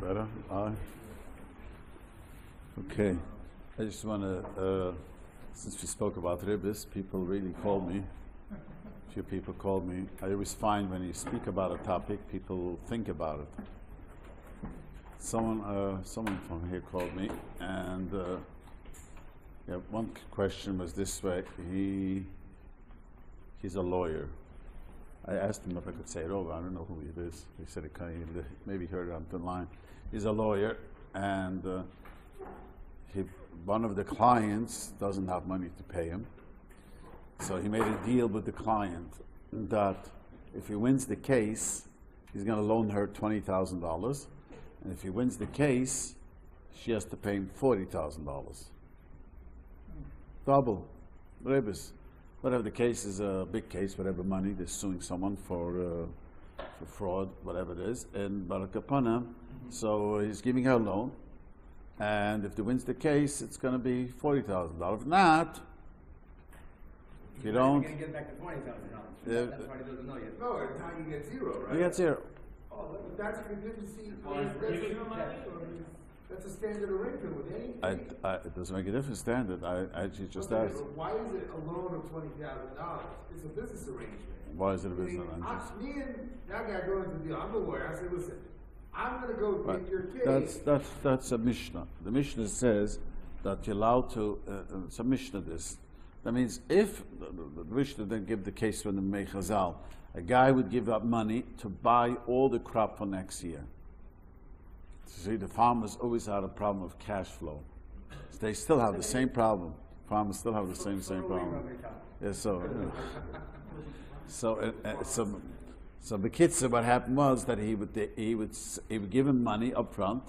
better? Okay. I just want to, since we spoke about ribbis, people really called me. A few people called me. I always find when you speak about a topic, people think about it. Someone from here called me, and one question was this way. He's a lawyer. I asked him if I could say it over. I don't know who he is. He said he maybe heard it on the line. He's a lawyer, and one of the clients doesn't have money to pay him. So he made a deal with the client that if he wins the case, he's going to loan her $20,000. And if he wins the case, she has to pay him $40,000. Double. Ribbis. Whatever the case is, a big case, whatever money, they're suing someone for fraud, whatever it is, and Barakapana. So he's giving her a loan, and if he wins the case, it's going to be $40,000. If not, if you don't, you're going to get back to $20,000. That's why he doesn't know yet. No, it's how you get zero, right? you get zero. Oh, but that's a contingency. That's a standard arrangement with any. It doesn't make a difference. Standard. I just Okay, asked. but why is it a loan of $20,000? It's a business arrangement. Why is it a business arrangement? Me and that guy go into the deal. I'm the lawyer. I say, listen, I'm going to go take your case. That's a Mishnah. The Mishnah says that you're allowed to. It's a Mishnah. That means if the Mishnah then give the case when the Mechazal, a guy would give up money to buy all the crop for next year. See, the farmers always had a problem of cash flow. They still have the same problem. Farmers still have the same problem. Yeah, so Bekitzer, what happened was that he would give him money up front,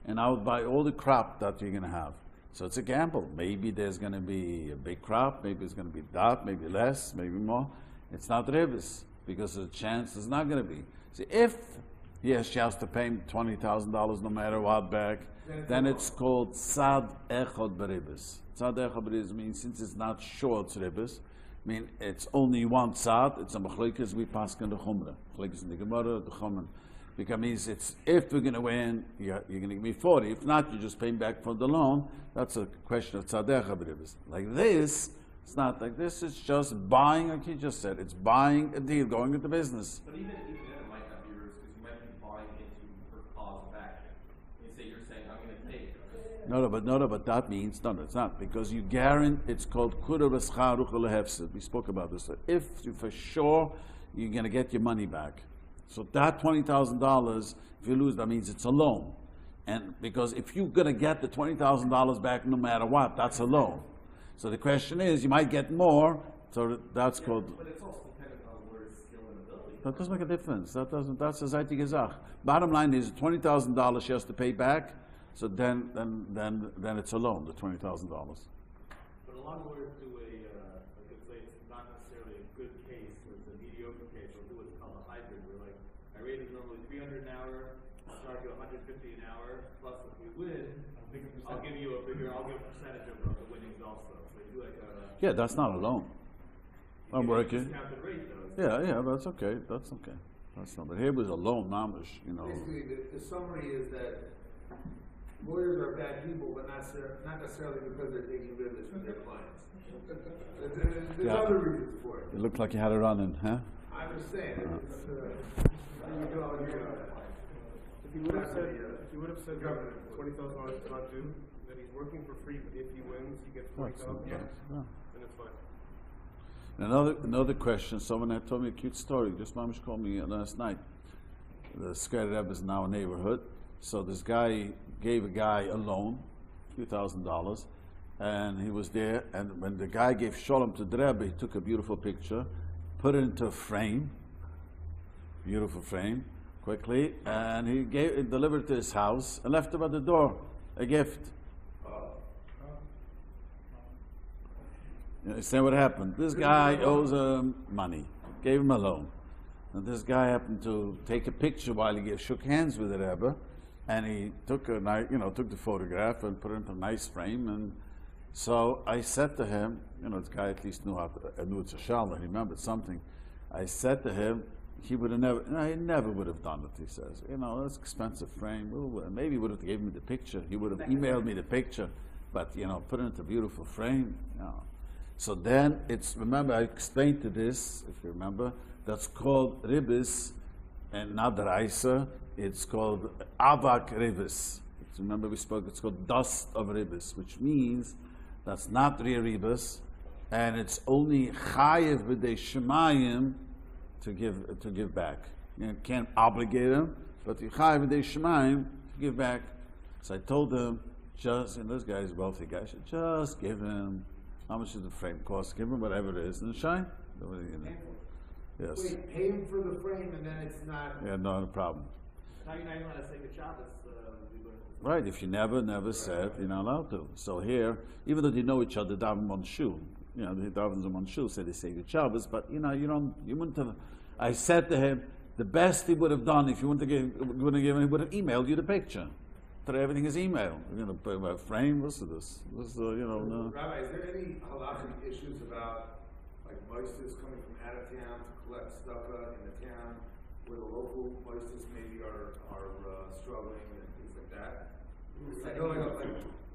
and I would buy all the crop that you're going to have. So it's a gamble. Maybe there's going to be a big crop. Maybe it's going to be that. Maybe less. Maybe more. It's not ribbis because the chance is not going to be. See, if she has to pay him $20,000 no matter what back, then it's called Tzad Echad B'Ribbis. Tzad Echad B'Ribbis means since it's not short ribbis, it's only one tzad, it's a machlokes, we pass in the Chumrah. Machlokes in the Gemara, the Chumrah. Because it means it's, if we're going to win, you're going to give me 40. If not, you're just paying back for the loan. That's a question of Tzad Echad B'Ribbis. Like this, it's not like this, it's just buying, like you just said, it's buying a deal, going into business. But even then, it might not be risk because you might be buying into her cause of action. You're saying, I'm going to take. No, but that means, no, it's not, because you guarantee, it's called Kura V'scharuch L'hefsed. We spoke about this. So if you, for sure, you're going to get your money back. So that $20,000, if you lose, that means it's a loan. And because if you're going to get the $20,000 back no matter what, that's a loan. So the question is, you might get more, so that's called. But it's also dependent on the lawyer's skill and ability. That doesn't make a difference. That's a Zayti Gezach. Bottom line is $20,000 she has to pay back, so then it's a loan, the $20,000. But a lot of lawyers do let's say it's not necessarily a good case, or it's a mediocre case, they'll do what's called a hybrid, where like, my rate is normally $300 an hour, I'll charge you $150 an hour, plus if we win, I'll give a percentage of the winnings also. So you do like a... Yeah, that's not a loan. I'm working. Discounted rate though. Yeah, that's okay. That's okay. That's not. But here was a loan, mamish, you know. Basically, the summary is that lawyers are bad people, but not necessarily because they're taking business from their clients. There's other reasons for it. It looked like you had it running, huh? I understand. If you would have said $20,000 is not due, that he's working for free, but if he wins, he gets $40,000. Yeah. Then it's fine. Another question. Someone had told me a cute story. Just mamish called me last night. The Skrei Rebbe is now a neighborhood. So this guy gave a guy a loan, $2,000, and he was there. And when the guy gave shalom to the Rebbe, he took a beautiful picture, put it into a frame, beautiful frame, quickly, and he delivered it to his house and left him at the door, a gift. You understand what happened? This guy owes him money, gave him a loan. And this guy happened to take a picture while he shook hands with the Rebbe, and he took took the photograph and put it into a nice frame. And so I said to him, this guy at least knew it's a shalom, he remembered something. I said to him, he would have never, no, he never would have done it, he says. You know, that's expensive frame. Maybe he would have given me the picture. He would have emailed me the picture. But, you know, put it into a beautiful frame. You know. So then it's, remember, I explained to this, if you remember, that's called ribis, and not raisa. It's called avak ribis. Remember we spoke, it's called dust of ribis, which means that's not real ribis, and it's only chayev b'dei shemayim to give back. You can't obligate him, but you chayev b'dei shemayim to give back. So I told him, and this guy is a wealthy guy, just give him, how much does the frame cost? Give him whatever it is, and shine. Yes. Wait, pay him for the frame and then it's not. Yeah, no problem. Now you're not even allowed to say good Shabbos. Right, if you never said, you're not allowed to. So here, even though they know each other, daven one shoe, you know, the davens on one shoe, so they say good Shabbos, but you know, you wouldn't have. I said to him, the best he would have done if you wouldn't have given, he would have emailed you the picture. Today everything is email. We're going to put a frame. What's this? You know. No. Rabbi, is there any halachic issues about like moisters coming from out of town to collect tzedakah in the town where the local moisters maybe are struggling and things like that? I know,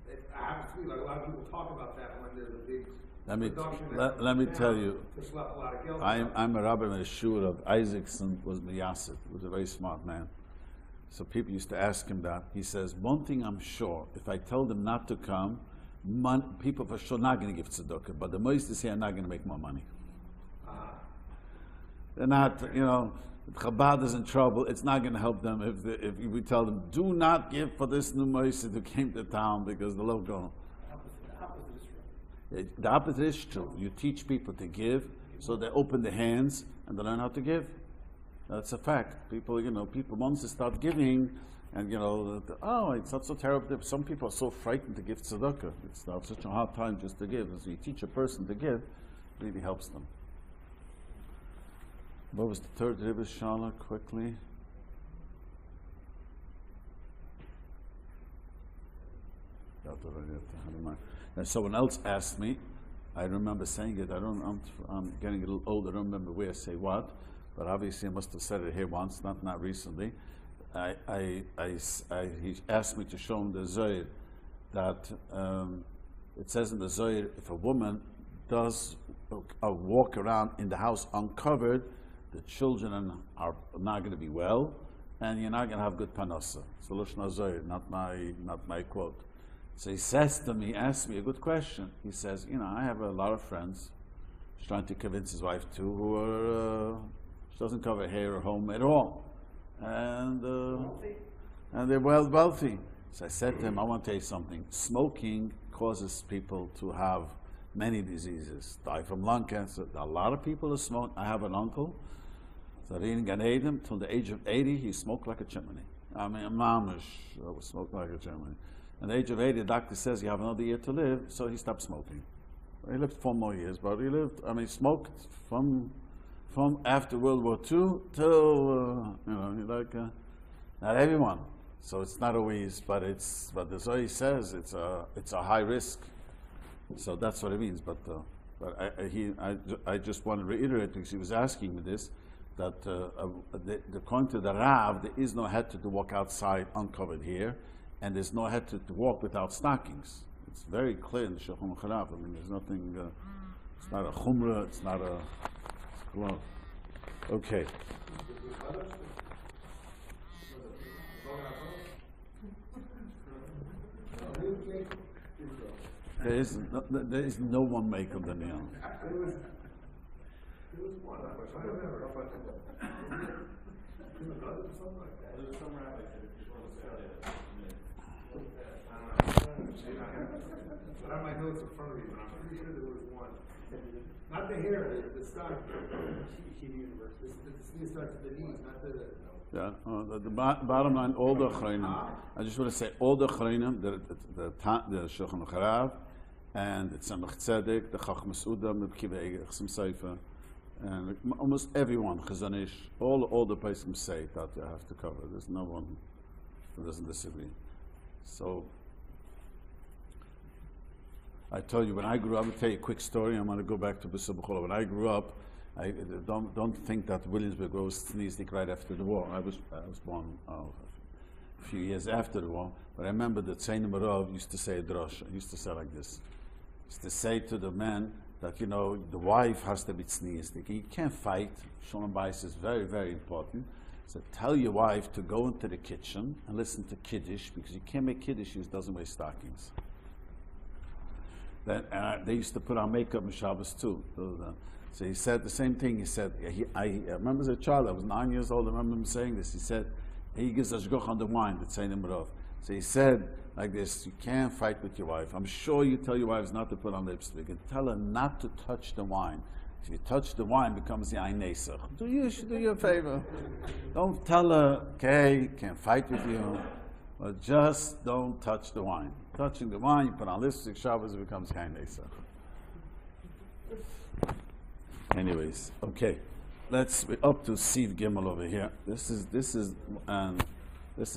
it happens to me. Like a lot of people talk about that when there's a big production. Let me tell you, a lot of guilt. I'm a rabbi in the Shiurim of Isaacson was Miyasid, was a very smart man. So people used to ask him that. He says, one thing I'm sure, if I tell them not to come, people for sure not going to give tzedakah, but the moisters here are not going to make more money. They're not, you know, if Chabad is in trouble, it's not going to help them if we tell them, do not give for this new moister who came to town because the local. The opposite is true. You teach people to give, so they open their hands and they learn how to give. That's a fact. People, you know, once they start giving, and you know, it's not so terrible. Some people are so frightened to give tzedakah. It's not such a hard time just to give. So you teach a person to give, it really helps them. What was the third ribis, Shala, quickly? And someone else asked me, I remember saying it, I'm getting a little old, I don't remember where I say what, but obviously I must have said it here once, not recently. He asked me to show him the Zohar, that it says in the Zohar, if a woman does walk around in the house uncovered, the children are not going to be well, and you're not going to have good panasa. It's the Lashon Zohar, not my quote. So he says to me, asks me a good question. He says, you know, I have a lot of friends. He's trying to convince his wife too, who are she doesn't cover hair or home at all, and they're wealthy. So I said to him, I want to tell you something. Smoking causes people to have many diseases, die from lung cancer. A lot of people who smoke. I have an uncle. So in Gan Eden, till the age of 80, he smoked like a chimney. I mean, mamish smoked like a chimney. At the age of 80, the doctor says you have another year to live, so he stopped smoking. He lived 4 more years, but he smoked from after World War II till, not everyone. So it's not always, but the Zohar says it's a high risk. So that's what it means. But I just want to reiterate, because he was asking me this, that according to the Rav, there is no heter to walk outside uncovered here, and there's no heter to walk without stockings. It's very clear in the Shulchan Aruch. I mean, there's nothing. It's not a chumrah. It's not a. Okay. There is no one maker than him. I have my notes in front of me, but I'm pretty sure there was one. Not the hair, the stock. This starts at the knees, not the. Yeah, the bottom line, all the Achronim. I just want to say, all the Achronim, the Shulchan Aruch, and the Tzemach Tzedek, the Chachmas Uda, Mebkiva Eger, Chasam Seifa, and almost everyone, Chazanish, all the places say that you have to cover. There's no one who doesn't disagree. So, I told you, when I grew up, I'll tell you a quick story. I'm going to go back to Bosor. When I grew up, I don't think that Williamsburg was sneezed right after the war. I was born a few years after the war, but I remember that Tzeinim Rav used to say a drosh. He used to say like this. He used to say to the men that, you know, the wife has to be sneezed. You can't fight. Shalom Bayis is very, very important. So tell your wife to go into the kitchen and listen to Kiddush, because you can't make Kiddush if she doesn't wear stockings. Then, they used to put on makeup on Shabbos too. So he said the same thing. He said, I remember as a child, I was 9 years old, I remember him saying this. He said, he gives a shgoch on the wine, the Tzeinim Rav. So he said like this, you can't fight with your wife. I'm sure you tell your wives not to put on lipstick, and tell her not to touch the wine. If you touch the wine, it becomes the Ein Nesach. Do you a favor. Don't tell her, okay, can't fight with you, but just don't touch the wine. Touching the wine, you put on lipstick, Shabbos, it becomes Ein Nesach. Anyways, okay, we're up to Siv Gimel over here. This is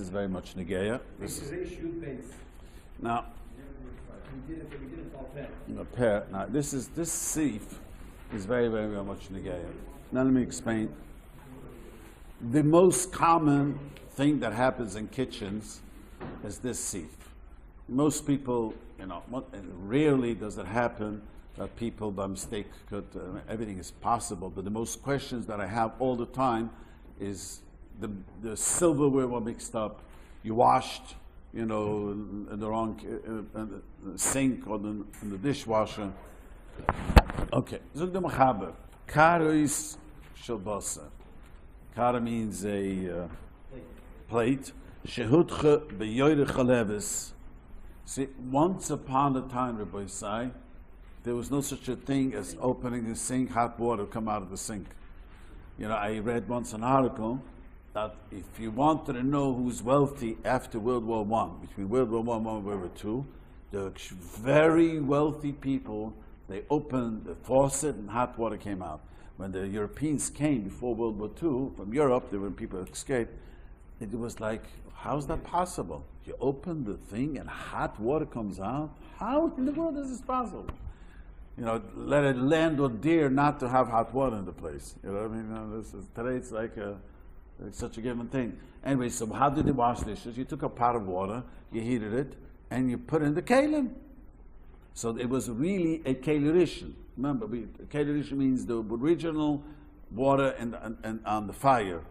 very much Negeya. This is now. We did it all pair. Now this Siv is very, very, very much Negeya. Now let me explain. The most common thing that happens in kitchens is this Siv. Most people, rarely does it happen that people by mistake could, everything is possible, but the most questions that I have all the time is the silverware were mixed up, you washed, in the wrong sink or in the dishwasher. Okay, zog the Mechaber, Karois shel Bosor. Kara means a plate. Shehutche beyoyre chaleves. See, once upon a time, Rabbi Isai, there was no such a thing as opening the sink, hot water come out of the sink. I read once an article that if you wanted to know who's wealthy after World War I, between World War I and World War II, the very wealthy people, they opened the faucet and hot water came out. When the Europeans came before World War II from Europe, when people escaped, it was like, how's that possible? You open the thing and hot water comes out? How in the world is this possible? Let a landlord dare not to have hot water in the place. You know what I mean? Today it's like it's such a given thing. Anyway, so how did they wash dishes? You took a pot of water, you heated it, and you put in the kalim. So it was really a kailurishin. Remember, kailurishin means the original water and on the fire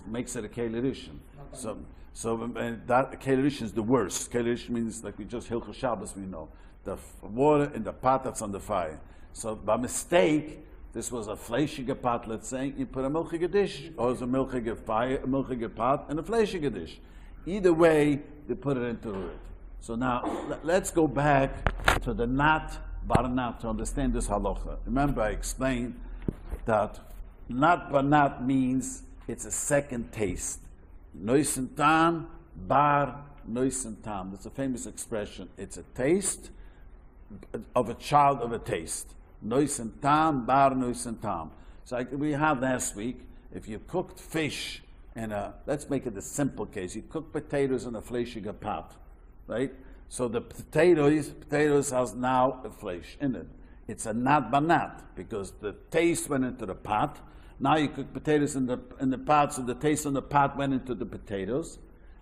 makes it a kailurishin. So that kailurishin is the worst. Kailurishin means, like we just Hilchos Shabbos, we know. The water in the pot that's on the fire. So by mistake, this was a fleishige pot, let's say, you put a milchige dish, or it's a milchige fire, a milchige pot, and a fleishige dish. Either way, they put it into it. So now, let's go back to the nat bar nat to understand this halacha. Remember, I explained that nat bar nat means it's a second taste. Noisen tam, bar noisen tam. That's a famous expression. It's a taste of a child of a taste. Noisen tam, bar noisen tam. So we had last week, if you cooked fish let's make it a simple case. You cook potatoes in a fleishige pot, right? So the potatoes has now a flesh in it. It's a nat banat, because the taste went into the pot. Now you cook potatoes in the pot, so the taste on the pot went into the potatoes,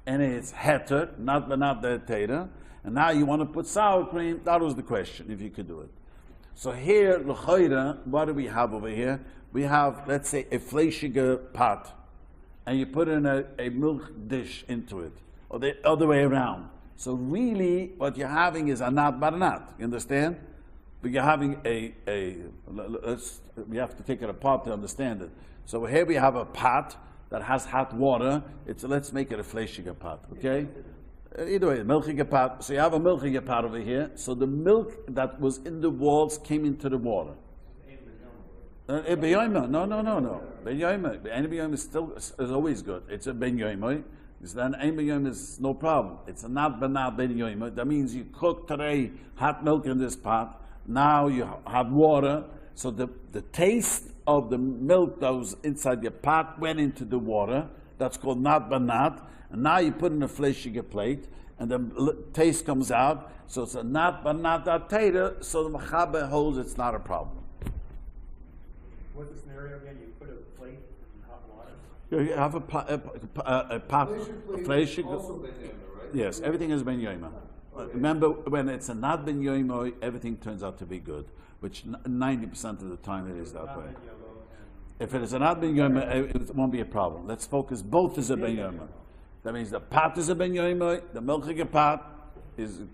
and it's heter, nat banat the tater. And now you want to put sour cream. That was the question, if you could do it. So here, l'choira, what do we have over here? We have, let's say, a fleishige pot, and you put in a milk dish into it, or the other way around. So really, what you're having is a nat baranat. You understand? But you're having we have to take it apart to understand it. So here we have a pot that has hot water. Let's make it a fleishige pot, okay? Either way, milchige pot. So you have a milchige pot over here. So the milk that was in the walls came into the water. No. Ben yoima is always good. It's a ben yoima. Then ein ben yoima is no problem. It's a not ben yoima. That means you cook today hot milk in this pot. Now you have water. So the taste of the milk that was inside your pot went into the water. That's called not banat. And now you put in a fleishige plate, and the taste comes out. So it's a not banat tater. So the mechaber holds it's not a problem. What's the scenario again? You put a plate in hot water? You have a pot, a fleischig. Also ben yomer, right? Yes, everything is ben yomer. Remember, when it's a not ben yomer, everything turns out to be good, which 90% of the time it is that way. If it is a not ben yomer, it won't be a problem. Let's focus. Both is a ben yomer. That means the pot is a ben yomer. The milchige pot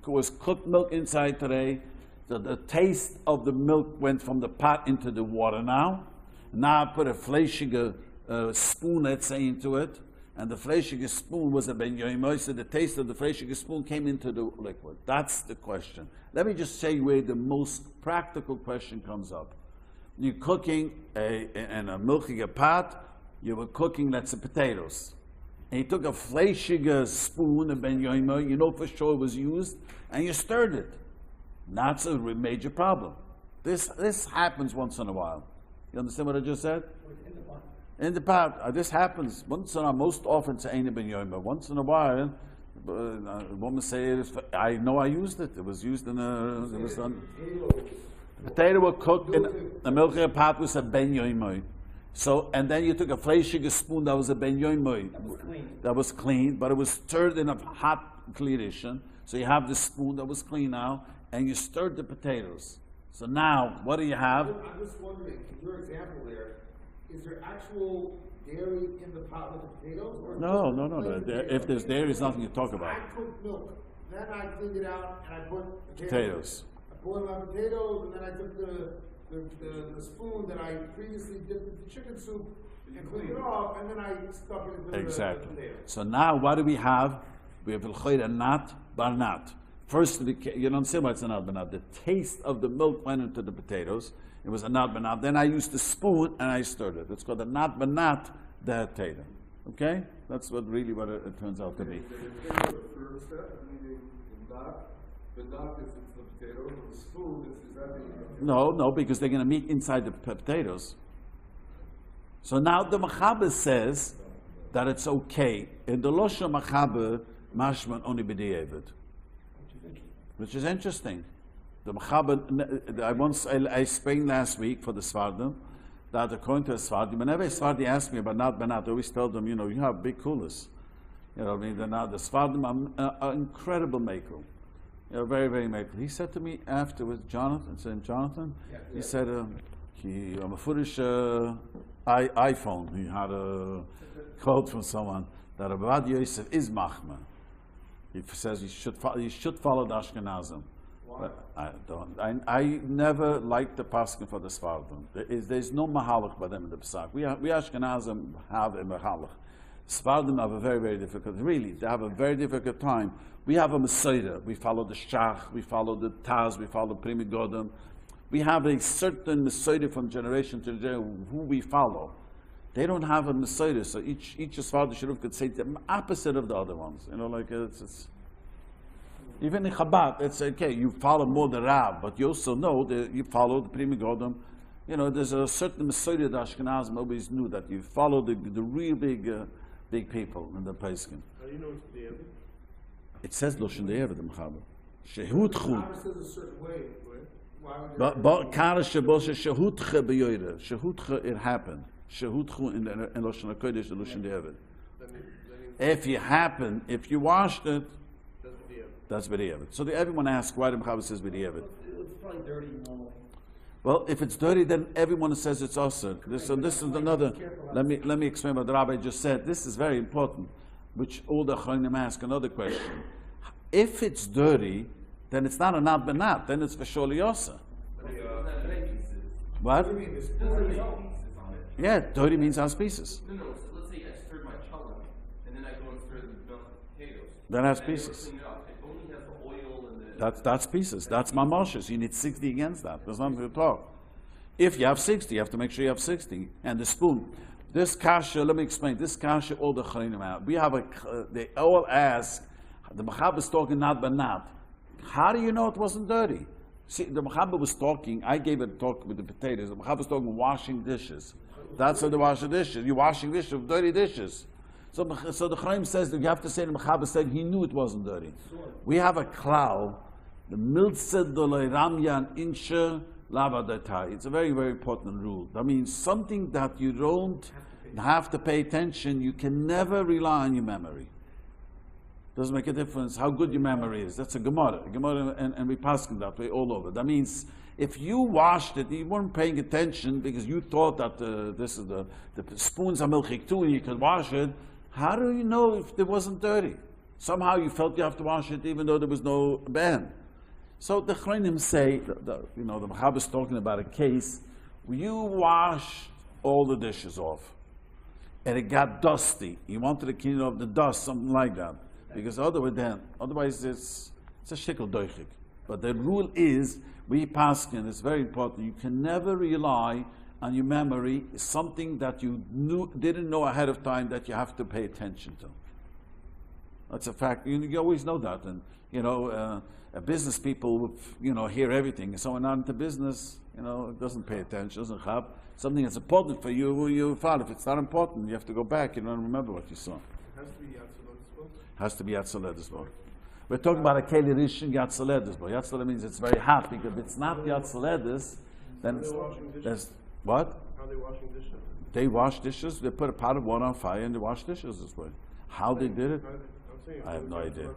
was cooked milk inside today. So the taste of the milk went from the pot into the water now. Now I put a fleischige spoon, let's say, into it, and the fleischige spoon was a ben yomer, so the taste of the fleischige spoon came into the liquid. That's the question. Let me just say where the most practical question comes up. You're cooking in a milchige pot, you were cooking, let's say, potatoes. And you took a fleischige spoon, a ben yomer, you know for sure it was used, and you stirred it. That's a major problem. This happens once in a while. You understand what I just said? In the pot. This happens once in a while. Most often it's ain't ben yomer. Once in a while, a woman say, I know I used it. It was used in a. It was done. The potato was cooked in a milchige pot was a ben yomer. So, and then you took a fleischige spoon that was a ben yomer. That was clean, but it was stirred in a hot condition. So you have the spoon that was clean now, and you stirred the potatoes. So now, what do you have? I'm just wondering, in your example there, is there actual dairy in the pot with the potatoes? Or No. If there's dairy, there's nothing to talk about. I cooked milk, then I cleaned it out, and I put Potatoes. I boiled my potatoes, and then I took the spoon that I previously dipped into chicken soup and cleaned it off, and then I stuck it into Exactly. the potatoes. So now, what do we have? We have Elchonon nat bar nat. First, you don't see why it's a nat bar nat. The taste of the milk went into the potatoes. It was a nat bar nat. Then I used the spoon and I stirred it. It's called a nat bar nat the tater. Okay? That's what it turns out to be. The third step, meaning the nut is the potatoes, and the spoon is that the... No, because they're going to meet inside the potatoes. So now the Mechaber says that it's okay. In the Losha Mechaber, mashman only b'di'evid, which is interesting. The Mechaber, I explained last week for the Sfardim that according to the Sfardim, whenever a Sfardi asks me about not benat, I always tell them, you have big coolers. The Sfardim are incredible makel. Very, very makel. He said to me afterwards, Jonathan, he said, I'm a foolish iPhone. He had a quote from someone that Rabbi Yosef is machma. He says you should follow the Ashkenazim. But I never liked the paskin for the Sfardim. There's no mahalach by them in the Pesach. We Ashkenazim have a mahalach. Sfardim have a very, very difficult. Really, they have a very difficult time. We have a Mesorah. We follow the Shach. We follow the Taz. We follow Primi Godim. We have a certain Mesorah from generation to generation who we follow. They don't have a Mesorah, so each Sfardi Shiruf could say the opposite of the other ones. It's even in Chabad, it's okay. You follow more the Rab, but you also know that you follow the Primi Godim. There's a certain Mesorah that Ashkenazim always knew that you follow the real big people in the Pesachim. How do you know it's the David? It says Loshen De'evid, the Mechaber. Shehut Chu. It says a certain way. But Kara Sheboshe Shehut Che B'yoyre. Shehut Che, it happened. Shehut Chu in Loshen HaKodesh, the Loshen De'evid. If you washed it, that's B'di'evid. So everyone asks why the Mechaber says B'di'evid. It's probably dirty normally. Well, if it's dirty, then everyone says it's also. So this is another. Let me explain what the Rabbi just said. This is very important, which all the Achronim ask another question. If it's dirty, then it's not a nat benat. Then it's v'sholi yosa. What? Yeah, dirty means has pieces. No. So let's say I stirred my challah, and then I go and stir the milk and potatoes. That has pieces. It only has the oil and the... That's pieces. That's mamoshes. You need 60 against that. There's nothing to talk. If you have 60, you have to make sure you have 60. And the spoon. This kasha, let me explain. This kasha, all the chayim out. They all ask, the Mechaber is talking not but not. How do you know it wasn't dirty? See, the Mechaber was talking, I gave a talk with the potatoes. The Mechaber was talking washing dishes. That's how they wash the dishes. You're washing dishes with dirty dishes. So the Chaim says that you have to say the Mechaber said he knew it wasn't dirty. We have a klal, the miltzed dolay ramyan inshe Lavadetai. It's a very, very important rule. That means something that you don't have to pay attention, you can never rely on your memory. Doesn't make a difference how good your memory is. That's a Gemara. And we pass it that way all over. That means if you washed it, you weren't paying attention because you thought that this is the spoons are milchik too and you could wash it. How do you know if it wasn't dirty? Somehow you felt you have to wash it even though there was no ban. So the Chronim say, the Rabbi is talking about a case where you washed all the dishes off and it got dusty. You wanted to clean off the dust, something like that. Because otherwise it's a shikl doichik. But the rule is, we paskin, it's very important, you can never rely on your memory, something that you didn't know ahead of time that you have to pay attention to. That's a fact. You always know that. And, business people, hear everything. Someone not into business, doesn't pay attention, doesn't have. Something that's important for you found. If it's not important, you have to go back. You don't remember what you saw. Has to be Yatzaledisbo. We're talking about a Keli Rishon Yatzaledisbo. Yatzaledis means it's very hot, because if it's not Yatzaledis, then there's what? How are they washing dishes? They wash dishes, they put a pot of water on fire and they wash dishes this way. How they did it? I have no idea.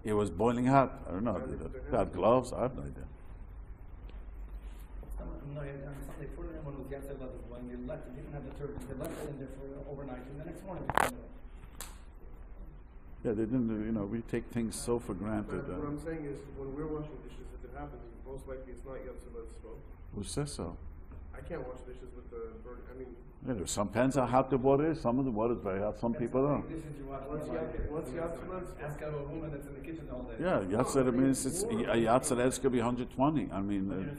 It was boiling hot. I don't know. They had gloves. I have no idea. They put it in one of those Yatzaledis when they left. They didn't have the turkey. They left it in there for overnight, and the next morning. Yeah, they didn't, we take things so for granted. What I'm saying is, when we're washing dishes, if it happens, most likely it's not Yatzaledisbo. Who says so? I can't wash dishes with the burning. Yeah, there's some depends on how hot the water is. Some of the water is very hot. Some people don't. What's Yatzaledis? Ask a woman that's in the kitchen all day. Yeah, Yatzaledis means Yatzaledis could be 120. I mean, You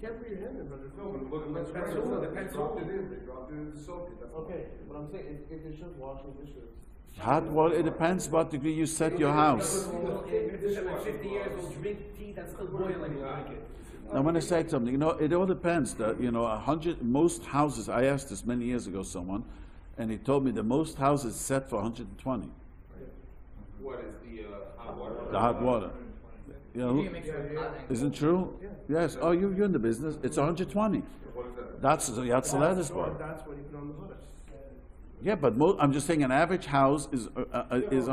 can't put your hand in 100. No, but look, let's dropped it in. They dropped it in to soak it. That's Okay, but I'm saying if it's just washing dishes. hot water. It depends what degree you set your house. 50 years old, drink tea that's still boiling when you drink it. I want to say something. It all depends. That 100 most houses. I asked this many years ago, someone, and he told me that most houses set for 120. What is the hot water? The hot water. Isn't true? Yes. Oh, you're in the business. It's 120. What is that? That's the Yatzaledis That's one. what you put on the hood. Yeah, but I'm just saying an average house is 120. He's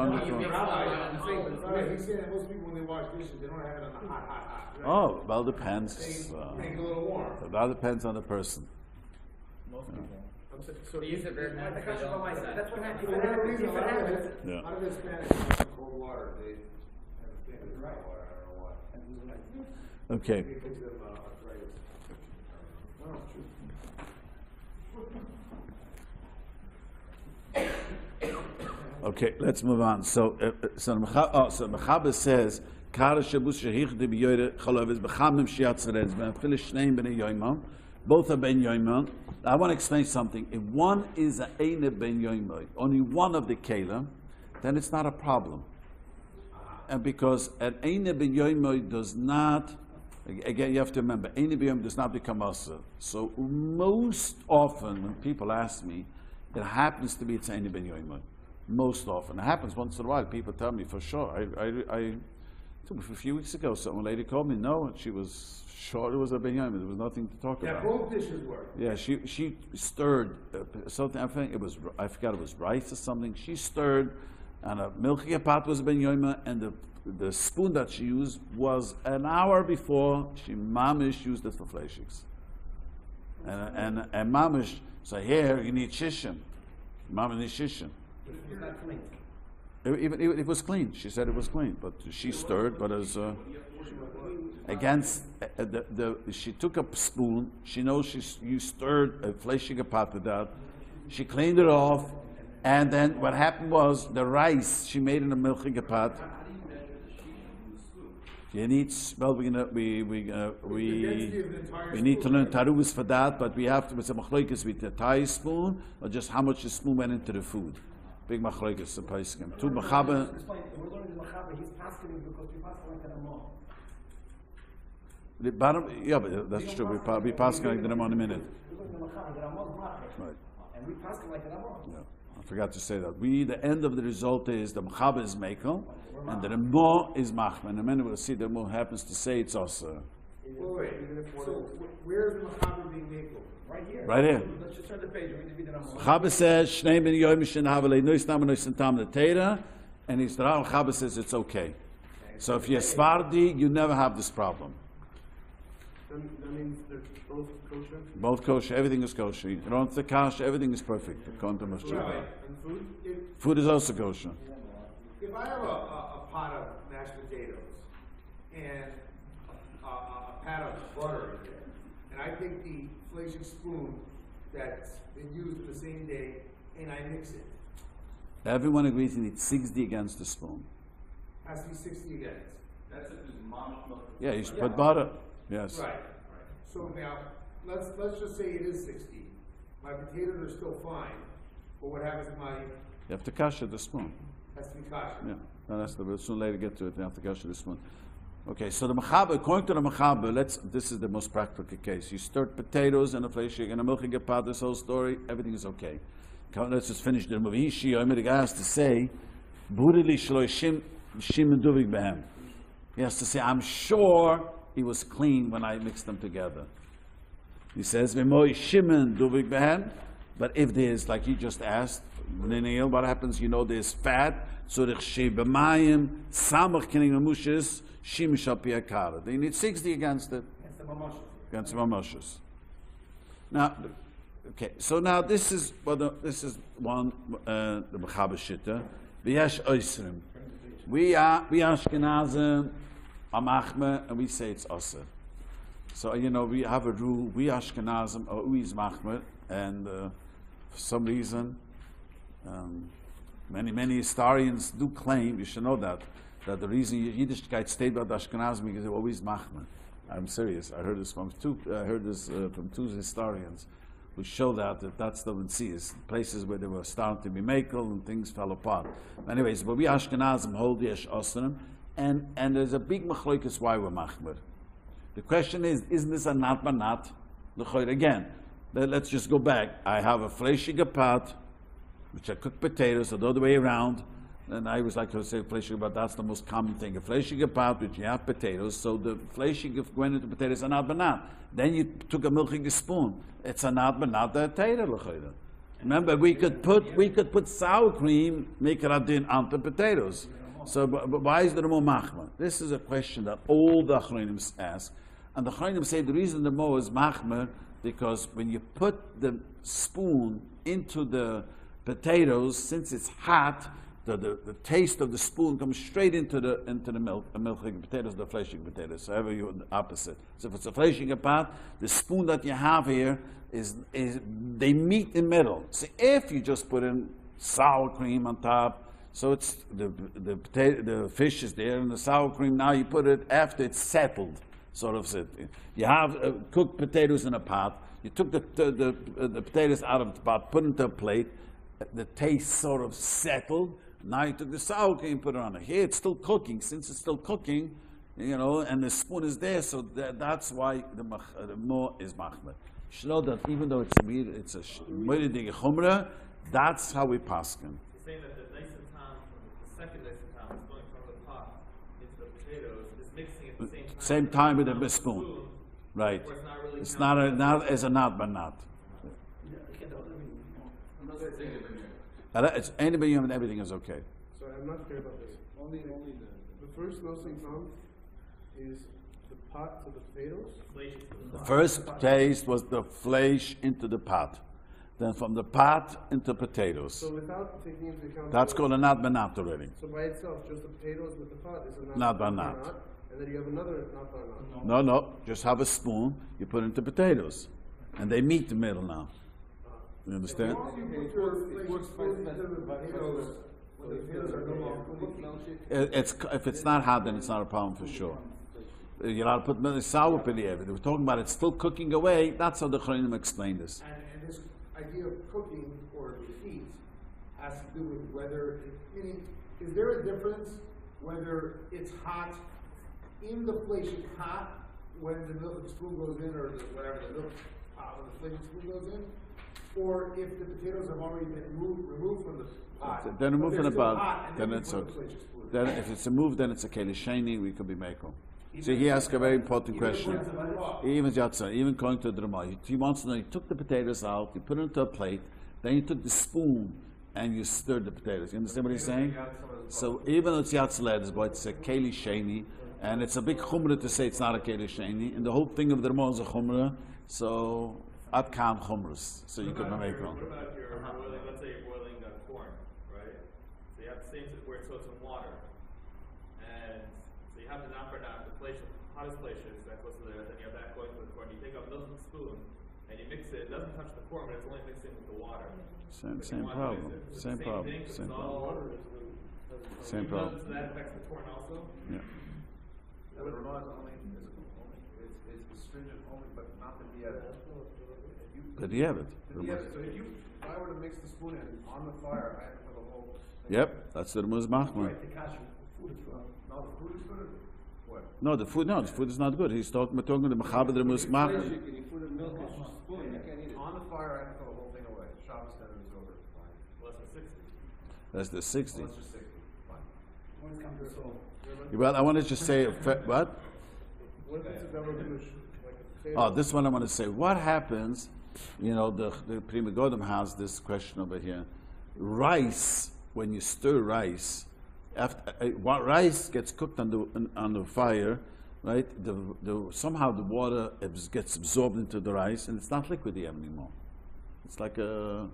saying that most people when they wash dishes, they don't have it on the hot. Oh, well, depends. Make it a little warm. That depends on the person. Most people. So They use it very much. That's what happens. For whatever reason, a lot of it, Yeah. a lot of Hispanics use cold water. They have a hot water. I don't know why. Okay. It gives them arthritis. Oh, Okay, let's move on. So Mechaber says, "Kara shabus shehich de b'yoyre chalav is b'chamim shiatzeres b'nafil shneim b'nei yoymon." Both are ben yoymon. I want to explain something. If one is a eine ben yoymon, only one of the kelim, then it's not a problem. And because an eine ben yoymon does not, again, you have to remember, eine ben yoymon does not become asa. So most often, when people ask me, it happens to be it's eine ben yoymon. Most often. It happens once in a while. People tell me for sure. A few weeks ago, some lady called me, no, and she was sure it was a benyamin. There was nothing to talk Yeah, about. both dishes work. Yeah, she stirred something. I forgot it was rice or something. She stirred, and a milky pot was a benyamin, and the spoon that she used was an hour before she mamish used it for fleishiks. And mamish say, here you need shishim. Mamish needs shishim. It's not clean. It was clean. She said it was clean, but she stirred. But as against she took a spoon. She knows you stirred a fleshige pot with that. She cleaned it off, and then what happened was the rice she made in a milchige pot. You need we need to learn tarus for that, but we have to with a machloikis with the Thai spoon, or just how much the spoon went into the food. Big machloikis the paiskim. Tu mechaber. Explain. We're learning the mechaber. He's passing because we pass like an amah. The bottom, yeah, but that's true. We pass like the Ramah in a minute. We're learning the mechaber. The amah is machar. Right. And we pass like an amah. Yeah. I forgot to say that. The end of the result is the mechaber is mekel, and the Ramah is machman. And then we'll see the Ramah happens to say it's also. Wait, even if one so is. where's the Machaber being made? Right here. Right here. Let's just turn the page. We're going to be the number. Chabad says, Shnei ben yoyim shen havelei nois tam nois tam the Torah, and Yisrael Chabad says it's okay. So if you're Sfardi, you never have this problem. Then that means they're both kosher. Both kosher, everything is kosher. You don't have to kasha, everything is perfect. According to Mashiach. Right. And food? Food is also kosher. If I have a pot of mashed potatoes and a pat of butter in there, and I take the flashing spoon that's been used the same day and I mix it, Everyone agrees you need 60 against the spoon. has to be 60 against. That's if there's mom milk. Yeah, you should put butter. Yes. Right. So now, let's just say it is 60. My potatoes are still fine, but what happens if my, You have to kasha the spoon. has to be kosher? Yeah. No, that's the, we'll soon later get to it. You have to kasha the spoon. Okay, so the Mechaber, according to the Mechaber, this is the most practical case. You stir potatoes in a flesh, you're going to milk and pot, this whole story, everything is okay. Let's just finish the movie. Shiurim, the guy has to say, Burili shloi shim duvik behem. He has to say, I'm sure he was clean when I mixed them together. He says, V'moi shimen duvik behem. But if there's, like you just asked, what happens? You know, there's fat, so the shebemayim samach kining mamushes shim shapi akara. They need 60 against it. It's the mamashas. Against mamushes. Now, okay. So now this is this is one the Mechaber Shitta. V'yesh oisrim. We Ashkenazim amachme, and we say it's aser. So you know we have a rule. We Ashkenazim are always machmer, and for some reason, many historians do claim, you should know that the reason Yiddishkeit stayed by the Ashkenazim because they're always machmer. I'm serious. I heard this from two historians who show that's the Tzias, places where they were starting to be makel and things fell apart. Anyways, but we Ashkenazim hold Yesh Osram, and there's a big machlokas why we're machmer. The question is, isn't this a nat banat? Again, let's just go back. I have a fleshige pot, which I cook potatoes, so the other way around. And I always like to say fleshige pot, that's the most common thing. A fleshige pot, which you have potatoes, so the fleshige went into potatoes are not banat. Then you took a milchige spoon. It's a nat banat the potato. Remember, we could put sour cream, make it adin onto potatoes. So, but why is there more machmer? This is a question that all the achronim ask, and the achronim say the reason the more is machmer because when you put the spoon into the potatoes, since it's hot, the taste of the spoon comes straight into the milk, the milking potatoes, the fleshing potatoes. So ever you the opposite. So if it's a fleshing pot, the spoon that you have here is they meet in the middle. So if you just put in sour cream on top, so it's the fish is there and the sour cream. Now you put it after it's settled, sort of. You have cooked potatoes in a pot. You took the potatoes out of the pot, put it into a plate. The taste sort of settled. Now you took the sour cream, put it on it. Here it's still cooking. Since it's still cooking, you know, and the spoon is there, so that's why the more is machmer. You should know that even though it's a moedidige chumrah, that's how we paskin. You're saying that the second nice is going from the pot into the potatoes, is mixing at the same time. Same time with a spoon. Right. Where it's not really It's not as a not but not. It's anybody and everything is okay. So I'm not clear about this. Only the first nosing tom is the pot to the potatoes. The first taste was the flesh into the pot. Then from the pot into potatoes. So without taking into account That's called a not banat already. So by itself, just the potatoes with the pot is a Not not banat. banat, and then you have another not banat. No. Just have a spoon, you put it into potatoes. And they meet the middle now. You understand? As long as you put your spoon into the potatoes, when the potatoes are no longer cooking. If it's not hot, then it's not a problem for sure. You're allowed to put sour pilier. We're talking about it's still cooking away. That's how the Chachamim explained this. And this idea of cooking or heat has to do with whether, meaning, is there a difference whether it's hot in the fleshing hot when the milk spoon goes in, or whatever the milk pot when the fleshing spoon goes in, or if the potatoes have already been removed from the pot? Then remove but from the they're still pot, hot, and then you it's put okay. the fleshing spoon in. Then if it's removed, then it's a kelisheni. We could be makel. So he asked a very important question. Even going to the Rabbi, he wants to know, you took the potatoes out, you put it into a plate, then you took the spoon and you stirred the potatoes. You understand what he's saying? So even though it's Yatzaled, but it's a Keli Sheni, and it's a big chumrah to say it's not a Keli Sheni, and the whole thing of the Ramah is a chumrah, so at kam chumras, so you could make wrong. What about your boiling, let's say you're boiling corn, right? So you have the same where it's in water, and so you have the nafar, the hottest places that goes to there, then you have that going with the corn. You take a milk spoon and you mix it. It doesn't touch the corn, but it's only mixing with the water. Same problem. Same problem. Same problem. So that affects the corn also. Yeah. The Ramah is only it's stringent only, but not the diet. But you have it. So if I were to mix the spoon in on the fire, I have to have a whole thing. Yep, that's the Ramaz Machman. Right, the kasha, food is wrong. No, the food is good. What? No, the food is not good. We're talking about the Mechaber Ramaz Machman. Can you put in milk and spoon? I can't eat it. On the fire, I have to throw the whole thing away. Shabbos then is over. Fine. Well, that's a 60. That's the 60. Well, let's just 60. Fine. When it comes to soul. Well, I want to just say, what? What if it's a double dish? Like a potato? Oh, this one I want to say. What happens, the Pri Megadim has this question over here. Rice, when you stir rice, what rice gets cooked on the fire, right? Somehow the water gets absorbed into the rice, and it's not liquidy anymore. It's like a,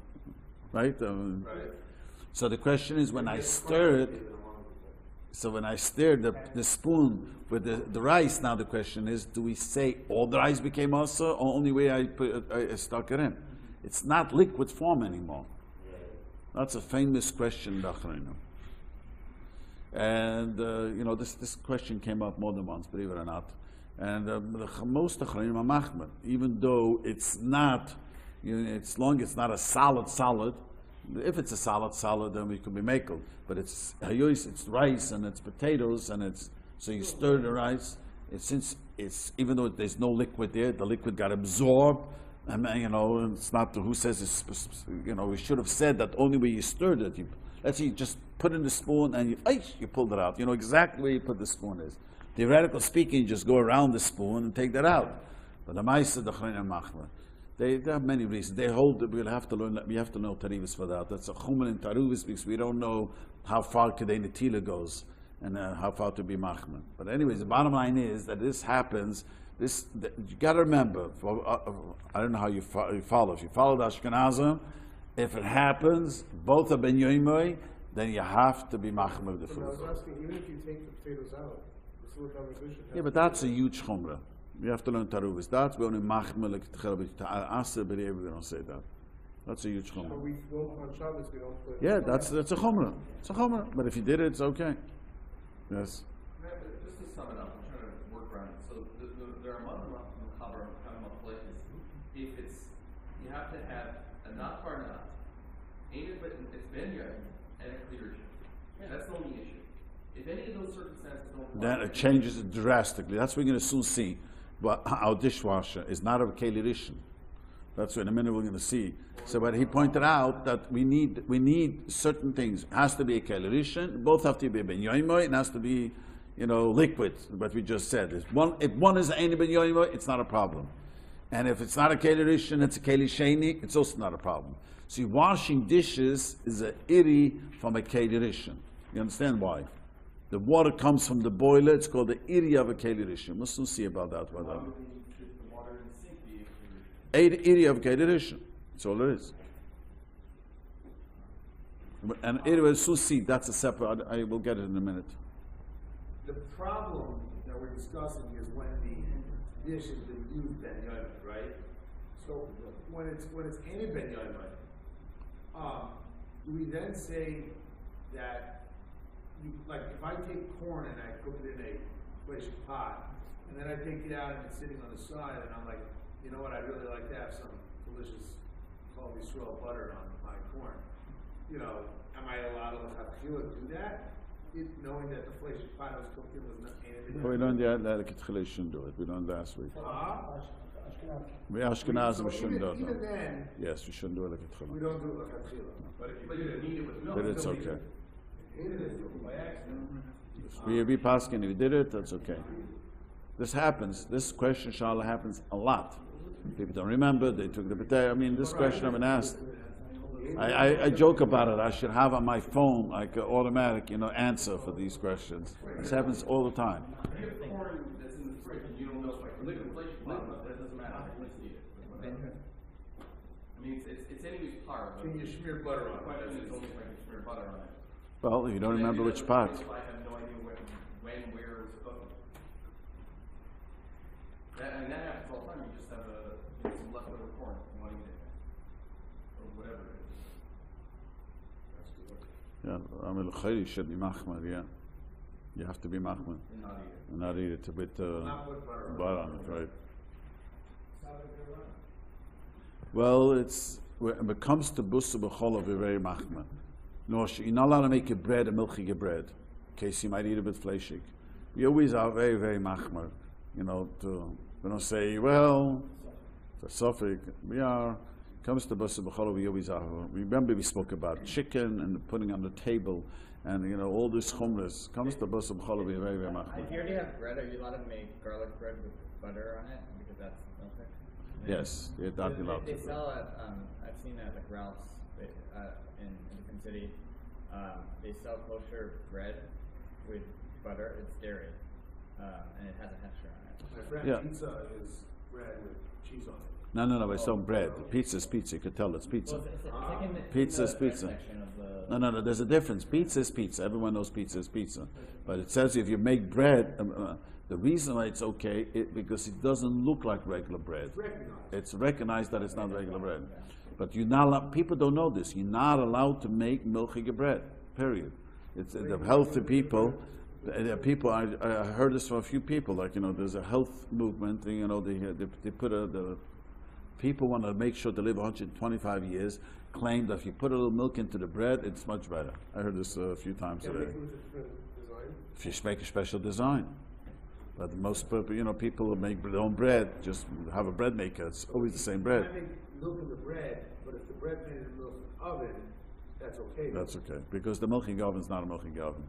right? Right. So the question is, when I stir it, so when I stir the spoon with the rice, now the question is, do we say all the rice became also, or only way I stuck it in? It's not liquid form anymore. That's a famous question, Dachrinu. And this question came up more than once, believe it or not. And most Dachrinu are machmer, even though it's not, it's long it's not a solid. If it's a solid, then we could be makel. But it's rice and it's potatoes and so you stir the rice. Since even though there's no liquid there, the liquid got absorbed. And it's not who says it's. We should have said that only way you stirred it. Let's say you just put in the spoon and you pulled it out. You know exactly where you put the spoon is. Theoretically speaking, you just go around the spoon and take that out. But the Ma'aseh the Chrein and Machmer. They have many reasons. They hold that we have to know Tarivus for that. That's a Chumen in Tarivus because we don't know how far Kedei Netila goes and how far to be Machman. But anyways, the bottom line is that this happens. You got to remember. I don't know how you follow. If you follow the Ashkenazim, if it happens, both are Ben Yoimoi, then you have to be Machman with the But food. I was asking, even if you take the potatoes out, the still conversation. Yeah, but that's a huge chumrah. You have to learn Taruvus. That's we only machmel like Aser, but we don't say that. That's a huge chumrah. But we don't, on Shabbos, we don't put. Yeah, that's a chumrah. It's a chumrah. But if you did it, it's okay. Yes. Just to sum it up, I'm trying to work around it. So there are Machaber coming up places. If you have to have a not far not, but it's Ben Yod and a clear issue. That's the only issue. If any of those circumstances don't apply, Then it changes it drastically. That's what we're going to soon see. But our dishwasher is not a Keli Rishon. That's what in a minute we're going to see. So, but he pointed out that we need certain things. It has to be a Keli Rishon. Both have to be Ben Yoimoy. It has to be, liquid. What we just said. If one is any Ben Yoimoy, it's not a problem. And if it's not a Keli Rishon, it's a Keli Sheni. It's also not a problem. See, washing dishes is a iri from a Keli Rishon. You understand why? The water comes from the boiler. It's called the iri of a Keli Rishon. We'll soon see about that. why would the water in the sink be a clear issue? Iri of Keli Rishon. That's all it is. And iri will soon see. That's a separate. I will get it in a minute. The problem that we're discussing is when the dish has been used Ben Yoimai, right? So when it's any Ben Yoimai, do we then say that if I take corn and I cook it in a flesh pot, and then I take it out and it's sitting on the side, and I'm like, you know what, I'd really like to have some delicious Kol Yisrael butter on my corn. Am I allowed to have Chila do that? Knowing that the flesh pot I was cooked in was not anything. We learned that Ketchila shouldn't do it. We learned last week. We Ashkenazim we shouldn't do it. Even then, Yes, we shouldn't do it like we Ketchila. don't do it like Chila. But if you need it with milk, But it's still okay. It is by accident. We paskin. If you did it, that's okay. This happens. This question, Shala, happens a lot. People don't remember. They took the potato. I mean, this question I've been asked. I joke about it. I should have on my phone like an automatic, answer for these questions. This happens all the time. You have corn that's in the fridge and you don't know if like liquid inflation bottom up, that doesn't matter how much you eat it. I mean, it's anybody's par. Can you smear butter on The question it? is only if I can smear butter on it. Well, if you don't remember which part. I have no idea when, where it was cooking. That happens all the time. You just have some leftover corn. You want to eat it. Or whatever it is. Yeah, I mean, l'chayri should be machmer, yeah. You have to be machmer. And not eat it. And not eat it with Not put butter butter on it, right? How did it run? Well, when it comes to Bosor Vecholov, we're very machmer. No, you're not allowed to make a bread, a milky bread, in case you might eat a bit fleshig. We always are very, very machmer, we don't say, well, for Suffolk, we are. Comes to Bosor Vecholov, we always are. Remember we spoke about chicken and putting on the table, and all this chumras. Comes to Bosor Vecholov, we're very, very machmer. If you already have bread, are you allowed to make garlic bread with butter on it? Because that's milk. Yes, yeah, that'd be allowed They to. sell at, I've seen at like Ralph's in a different city. They sell kosher bread with butter. It's dairy, and it has a texture on it. My friend, Yeah. pizza is bread with cheese on it. No, it's some bread. Pizza's pizza, you could tell it's pizza. Well, it's like in the, Pizza's in the pizza. section of the, No, there's a difference. Pizza is pizza. Everyone knows pizza is pizza. But it says if you make bread, the reason why it's okay is because it doesn't look like regular bread. It's recognized that it's not regular bread. But you're not allowed, people don't know this. You're not allowed to make milchige bread, period. It's the healthy people. I heard this from a few people, there's a health movement, they put the people want to make sure to live 125 years, claim that if you put a little milk into the bread, it's much better. I heard this a few times today. If you make a special design. But most people, people make their own bread, just have a bread maker, it's always the same bread. I make milk in the bread, but if the bread made in the milk oven, that's okay. That's okay, because the milking oven is not a milking oven.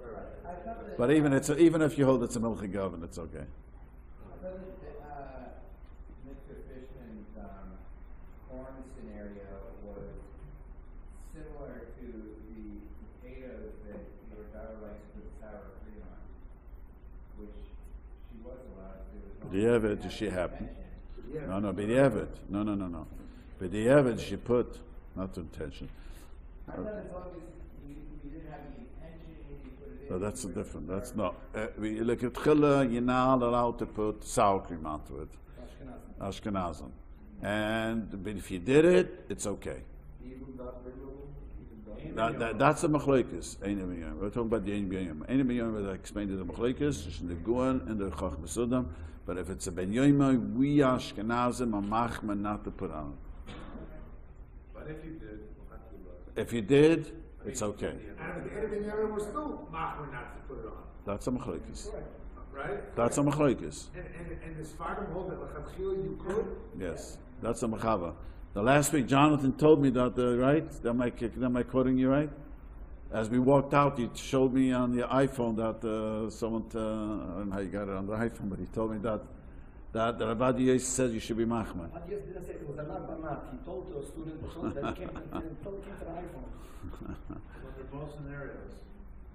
I thought that, But even if you hold it's a milking oven, it's okay. I thought that Mr. Fishman's corn scenario was similar to the potatoes that your daughter likes to put sour cream on, which she was allowed to. The Evid, does she happen? No, B'diavad. No. B'diavad, she put, not to intention. I thought as long as you didn't have the intention, you put it in. So that's different. That's not. We look at chilla. You're not allowed to put sour cream onto it. Ashkenazim. But if you did it, it's okay. That's a machlokes. We're talking about the ein b'yom. Ein b'yom, I explained it, the machlokes, it's in the Guan and the Chach Mesudam. But if it's a ben yoyma, we Ashkenazim are machmer not to put on it. But if you did, If you did, it's okay. and if the area was still machmer not to put it on, That's a machlokes. right? That's a machlokes. And the Sfardim hold that l'chadchila you could. Yes, that's a machava. The last week, Jonathan told me that, right? Am I quoting you right? As we walked out, he showed me on the iPhone that someone, I don't know how you got it on the iPhone, but he told me that the Rabbi says you should be machmer. I just didn't say it was a not. He told to a student that he came to the iPhone. Under both scenarios,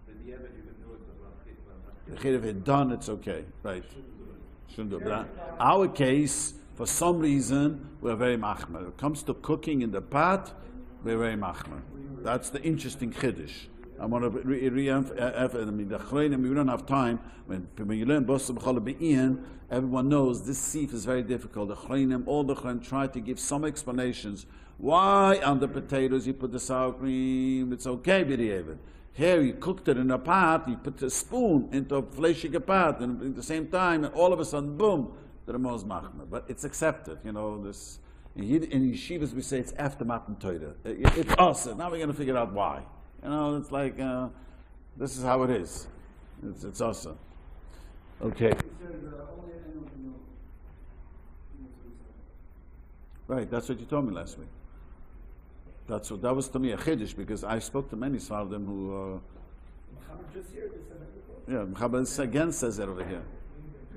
the Evid you can do it, but If it's done, it's okay, right? Shouldn't do it. But our case, for some reason, we're very machmer. When it comes to cooking in the pot, we're very machmer. That's the interesting chiddush. I want to re-emphasize. I mean, the Chreinim, we don't have time. When you learn Bosor V'Cholov Be'in, everyone knows this sif is very difficult. The Chreinim, all the Chreinim try to give some explanations. Why on the potatoes you put the sour cream? It's okay, b'diavad. Here you cooked it in a pot, you put a spoon into a fleshige pot, and at the same time, and all of a sudden, boom, the Ramos machmer. But it's accepted, this. In yeshivas we say it's after Matan Torah. It's us. Now we're going to figure out why. It's like this is how it is. It's us. Okay. Right. That's what you told me last week. That was to me a chiddush because I spoke to many Sfardim who. Just here, this Yeah, Chabad again says that over here.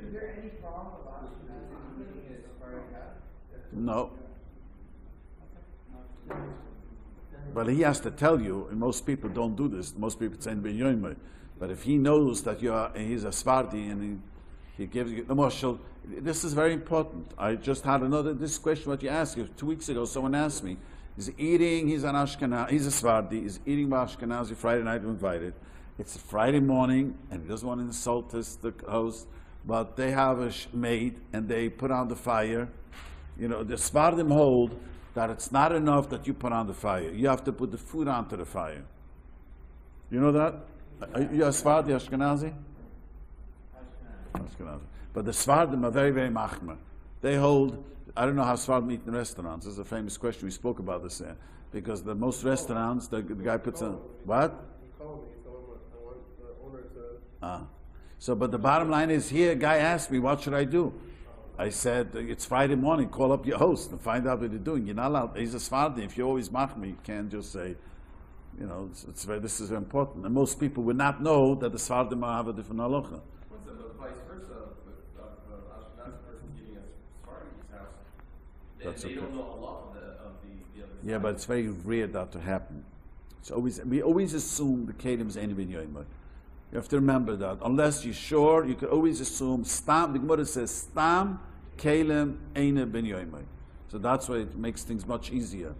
Is there any problem about eating a Sephardi cow? No. But he has to tell you, and most people don't do this. Most people say, but if he knows that he's a Sephardi and he gives you the marshal, this is very important. I just had this question what you asked. 2 weeks ago, someone asked me, he's an Ashkenazi, he's a Sephardi, he's eating by Ashkenazi Friday night, invited. It's Friday morning, and he doesn't want to insult the host, but they have a maid, and they put on the fire. You know, the Sephardim hold that it's not enough that you put on the fire. You have to put the food onto the fire. You know that? You're a Sephardi, Ashkenazi? Ashkenazi. But the Sephardim are very, very machmer. They hold, I don't know how Sephardim eat in restaurants. This is a famous question. We spoke about this there. Because the most restaurants, the guy puts in, what? He called me, told him I want the owner to... So, but the bottom line is here, a guy asked me, what should I do? I said, it's Friday morning, call up your host and find out what you're doing. You're not allowed, he's a Sephardi. If you're always machmer, you can't just say, you know, this is very important. And most people would not know that the Sephardim have a different halacha. What's the vice versa with Ashkenazi person eating a Sephardi's house? That's They okay. don't know a lot of the other Yeah, but it's very rare that to happen. We always assume the Kedim is any ben yomer. You have to remember that. Unless you're sure, you can always assume Stam, the Gemara says Stam Kelim Eine ben yomer. So that's why it makes things much easier.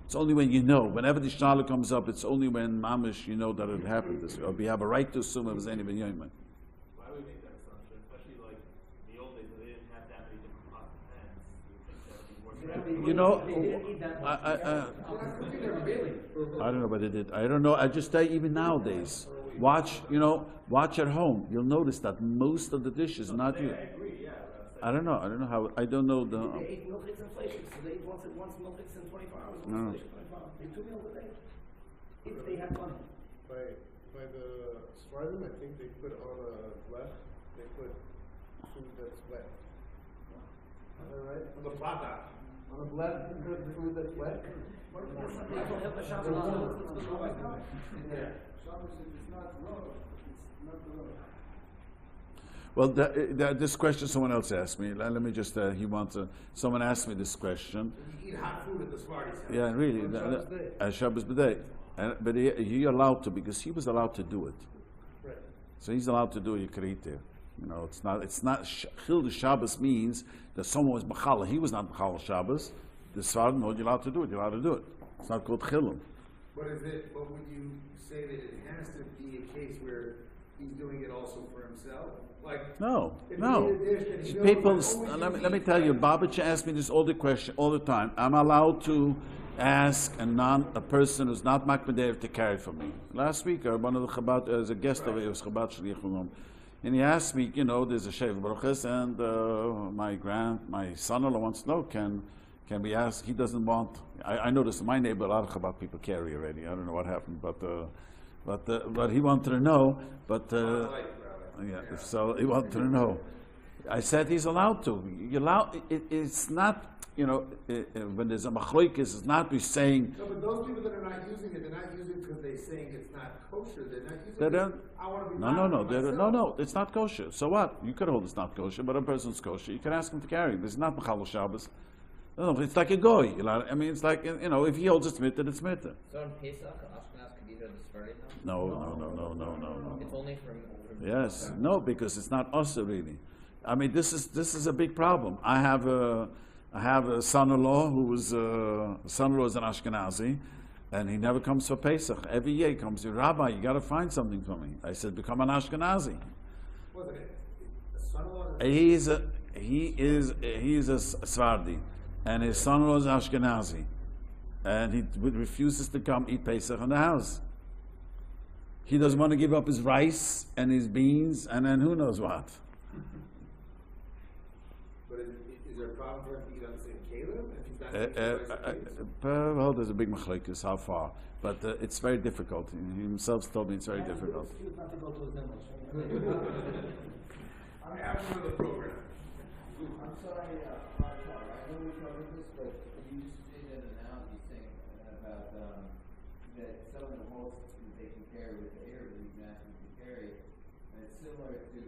It's only when you know. Whenever the Shala comes up, it's only when Mamish you know that it happened this way. Or we have a right to assume it was any ben yomer. Why would we make that assumption? Especially like in the old days, when they didn't have that many different pots and pans. You would think that would be more You know, I don't know what they did. I don't know. I just tell you, even nowadays, watch at home. You'll notice that most of the dishes are not you. I don't know how. I don't know the. They ate milk inflation, so they eat once milk in 24 hours. No. Inflation, 24 hours. They eat 2 meals a day. If they have money. By the Sephardim, I think they put on a left, they put food that's wet. Is that right? On the plata. On the left, you put food that's wet? Well, this question someone else asked me. Let me just. Someone asked me this question. You eat hot food at the Sparty's house. Yeah, really. Shabbos b'day. But he allowed to because he was allowed to do it. Right. So he's allowed to do it. You could eat there. You know, it's not. Chil the Shabbos means that someone was B'chala. He was not B'chala Shabbos. The Sfardim, no, you're allowed to do it. You're allowed to do it. It's not called Chilum. But would you say that it has to be a case where he's doing it also for himself? Like No. if he ate a dish and he knows, People, like, let me tell you, Babich asked me this all the time. I'm allowed to ask a person who's not Makmedev to carry for me. Last week, one of the Chabad, as a guest of it was Chabad Shlichum, and he asked me, you know, there's a Shev Baruches, and my son-in-law wants to know, can we ask? He doesn't want. I noticed in my neighbor a lot of Chabad people carry already. I don't know what happened, but he wanted to know. So he wanted to know. I said he's allowed to. It's not. You know, when there's a machloikis, it's not be saying. No, but those people that are not using it, they're not using it because they're saying it's not kosher. They're not using They it. don't. I want to be No. It's not kosher. So what? You could hold it's not kosher, but a person's kosher. You can ask him to carry it. It's not B'chal Shabbos. No, it's like a goy. You know, I mean, it's like, you know, if he holds it's mitter, it's mitter. So in Pesach, Ashkenaz could eat the Sephardi No. It's only from Yes, no, because it's not us really. I mean, this is a big problem. I have a son-in-law who is son-in-law is an Ashkenazi, and he never comes for Pesach. Every year he comes to Rabbi, you got to find something for me. I said, become an Ashkenazi. Wasn't it? The son-in-law. He is a Sephardi, and his son-in-law is Ashkenazi, and he refuses to come eat Pesach in the house. He doesn't want to give up his rice and his beans, and then who knows what. But is there a problem for him to eat on the same kelim if he's not eating rice? Well, there's a big machlekes how far, but it's very difficult. He himself told me it's very difficult. I'm after the program. I'm sorry, I know we covered this, but you just did an analogy saying about that some of the hosts that they can carry with the air that he's asking to carry, And it's similar to,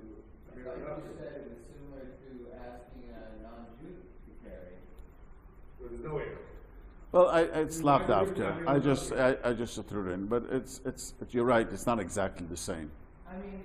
like you said, it was similar to asking a non-Jew to carry. Where there's no error. Well, it's laughed after. I just threw it in, but it's you're right. It's not exactly the same. I mean,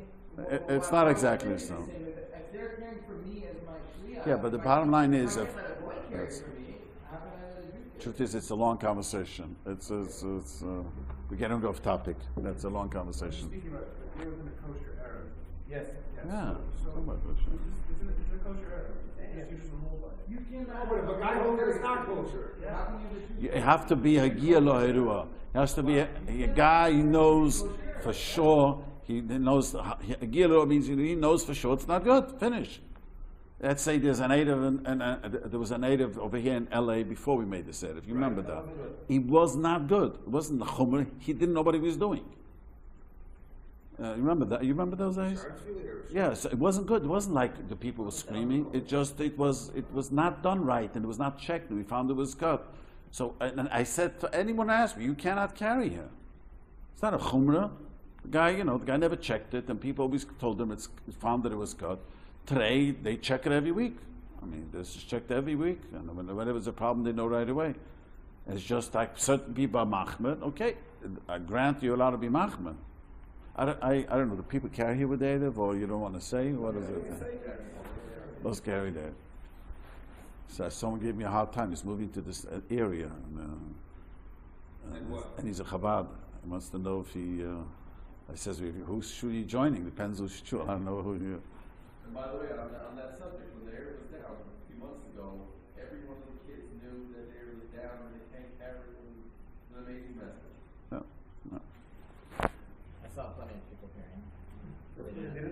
It's not exactly the same. If they're caring for me as my shliach, Yeah, but the bottom line is, if I let a boy carry for me, how can I let a Jew carry? truth is, it's a long conversation. We're getting off topic. That's a long conversation. Speaking about, if there wasn't a kosher Arab. Yes. Yeah. So, Oh my gosh. it's a kosher Arab. It's usually the whole body. You No, cannot. but if a guy holds it, it's not kosher. How can you You have to be a Gia lo Herua. It has to be a guy who knows for sure. He knows a Gia lo means he knows for sure it's not good. Finish. Let's say there's a native, there was a native over here in LA before we made this edit. If you remember that, he was not good. It wasn't the chumrah. He didn't know what he was doing. You remember that? You remember those days? Yes, it wasn't good. It wasn't like the people were screaming. It was not done right, and it was not checked. And we found it was cut. So, and I said to anyone who asked me, you cannot carry here. It's not a chumrah. The guy never checked it, and people always told him it's found that it was cut. Today, they check it every week. I mean, this is checked every week, and whenever there's a problem, they know right away. It's just like certain people are machmed. Okay, I grant you're allowed to be machmed. I don't know, do people carry here with David, or you don't want to say? What is it? Let's carry that. So someone gave me a hard time. He's moving to this area, and he's a Chabad. He wants to know if he. I says, who's shul you joining? Depends who's shul. I don't know who you. And by the way, on that subject, when the air was down a few months ago, every one of the kids knew that the air was down and they can't carry it. It was an amazing message. No. I saw plenty of people carrying.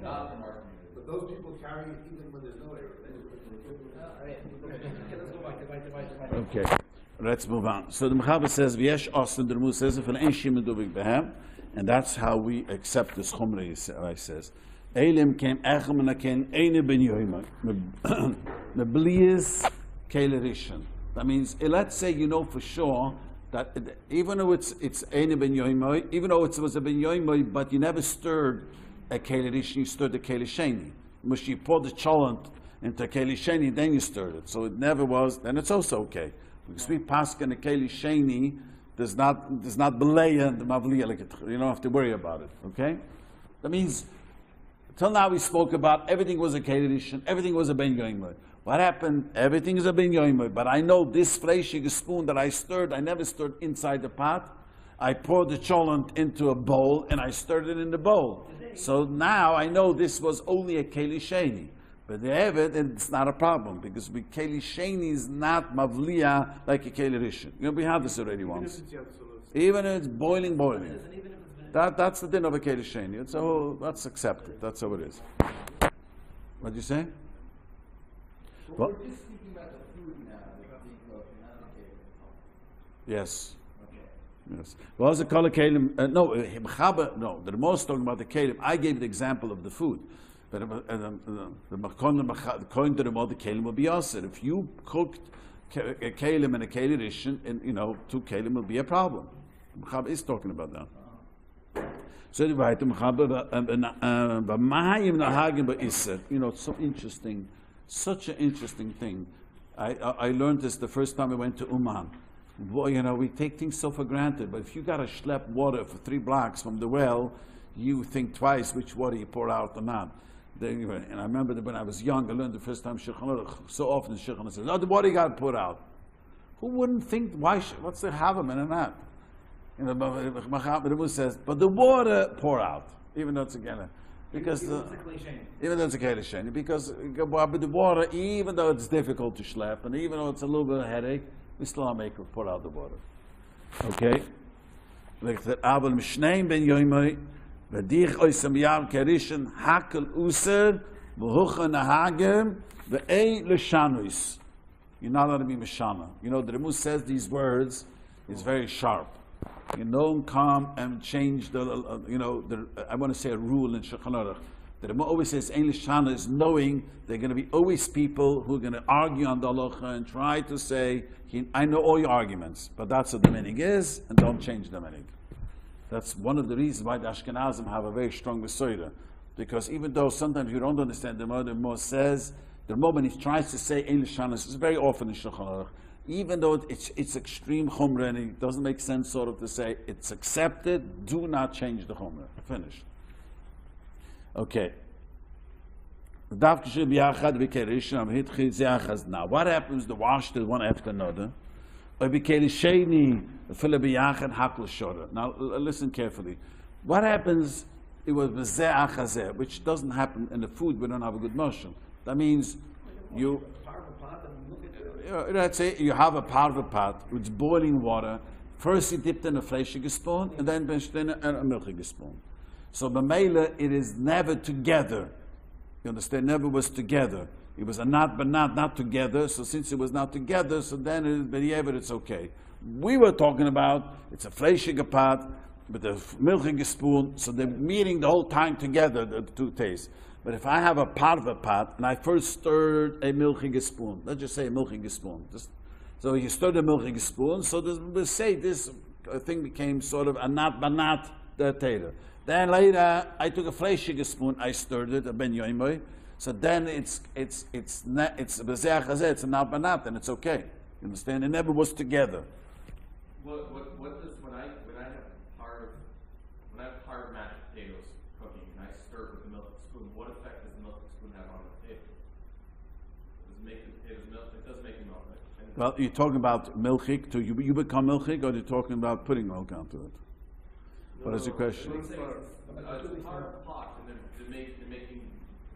Not from our community. But those people carry it even when there's no error. Okay, let's move on. So the Mechaber says, "V'yesh osin." The Rambam says, "If an shim meduvik behem," and that's how we accept this chumrah. He says, "Elim came echem naken eine ben yoyma meblias kelerishan." That means, let's say you know for sure that even though it's eine ben yoyma, even though it was a ben yoyma, but you never stirred a kelerishan, you stirred a kelisheni. You poured the cholent into keli sheni, then you stirred it. So it never was. Then it's also okay. Because we pass in a keli sheni, does not belaya and the mavliya. You don't have to worry about it. Okay. That means, till now we spoke about everything was a keli rishon, everything was a ben yoimah. What happened? Everything is a ben yoimah. But I know this fleshig spoon that I stirred, I never stirred inside the pot. I poured the cholent into a bowl and I stirred it in the bowl. So now I know this was only a keli sheni. But the Evet, it's not a problem because keli sheni is not mavliya like a keli rishon. We had this already once. Even if it's boiling. That's the din of a keli sheni. That's accepted. That's how it is. What did you say? Well, we're just speaking about the food now, being kosher, not the cake. Yes. Okay. Yes. Well, as a kol kelim, no, the most talking about the kelim. I gave the example of the food. But according to the mother, kelim will be aser. If you cooked a kelim and a kelim rishon, and two kelim will be a problem. Mechaber is talking about that. So the right Mechaber, it's so interesting, such an interesting thing. I learned this the first time I went to Uman. Boy, we take things so for granted, but if you got to schlep water for 3 blocks from the well, you think twice which water you pour out or not. And I remember that when I was young, I learned the first time Shulchan so often Shulchan says, "Oh, the water you got to pour out." Who wouldn't think? What's the havaman in that? Mechaber says, but the water pour out, even though it's again because even though it's a keli because but the water, even though it's difficult to schlep and even though it's a little bit of a headache, we still make it pour out the water. Okay. Like that, Abel Mishneim ben Yoimai. V'dich oisam yar kerishin hakel user v'hucha nahagim v'ei l'shanuis. You're not allowed to be mishana. The Rambam says these words is very sharp. You don't come and change I want to say a rule in Shulchan Aruch. The Rambam always says ein l'shana is knowing there are going to be always people who are going to argue on the halacha and try to say, I know all your arguments, but that's what the meaning is, and don't change the meaning. That's one of the reasons why the Ashkenazim have a very strong Besoira. Because even though sometimes you don't understand, the Rambam says, the moment he tries to say Ein Lishanas, it's very often in Shulchan Aruch, even though it's extreme chumrah and it doesn't make sense sort of to say, it's accepted, do not change the chumrah. Finished. Okay. Now, what happens, the wash is one after another? Now, listen carefully. What happens, it was which doesn't happen in the food, we don't have a good motion. That means you, let's say you have a parva pot, it's boiling water. First you dipped in a fleshige spoon, and then in a milchige spoon. So b'meila, it is never together. You understand? Never was together. It was a not, but not together. So since it was not together, so then it is b'diavad, it's okay. We were talking about it's a fleshige pot with a milchige spoon, so they're meeting the whole time together, the two tastes. But if I have a parva pot and I first stirred a milchige spoon, let's just say a milchige spoon. So you stirred a milchige spoon, so we'll say this thing became sort of a not, but not the tater. Then later, I took a fleshige spoon, I stirred it, a ben yoimoi. So then it's a not, but not, and it's okay. You understand? It never was together. What does when I have hard mashed potatoes cooking and I stir it with the milk spoon, what effect does the milk spoon have on the potato? Does it make the potatoes milk? It does make them milk. Right? Well, you're talking about milchig, to you become milchig, or you're talking about putting milk onto it? What is your question? It's a hard pot and they're making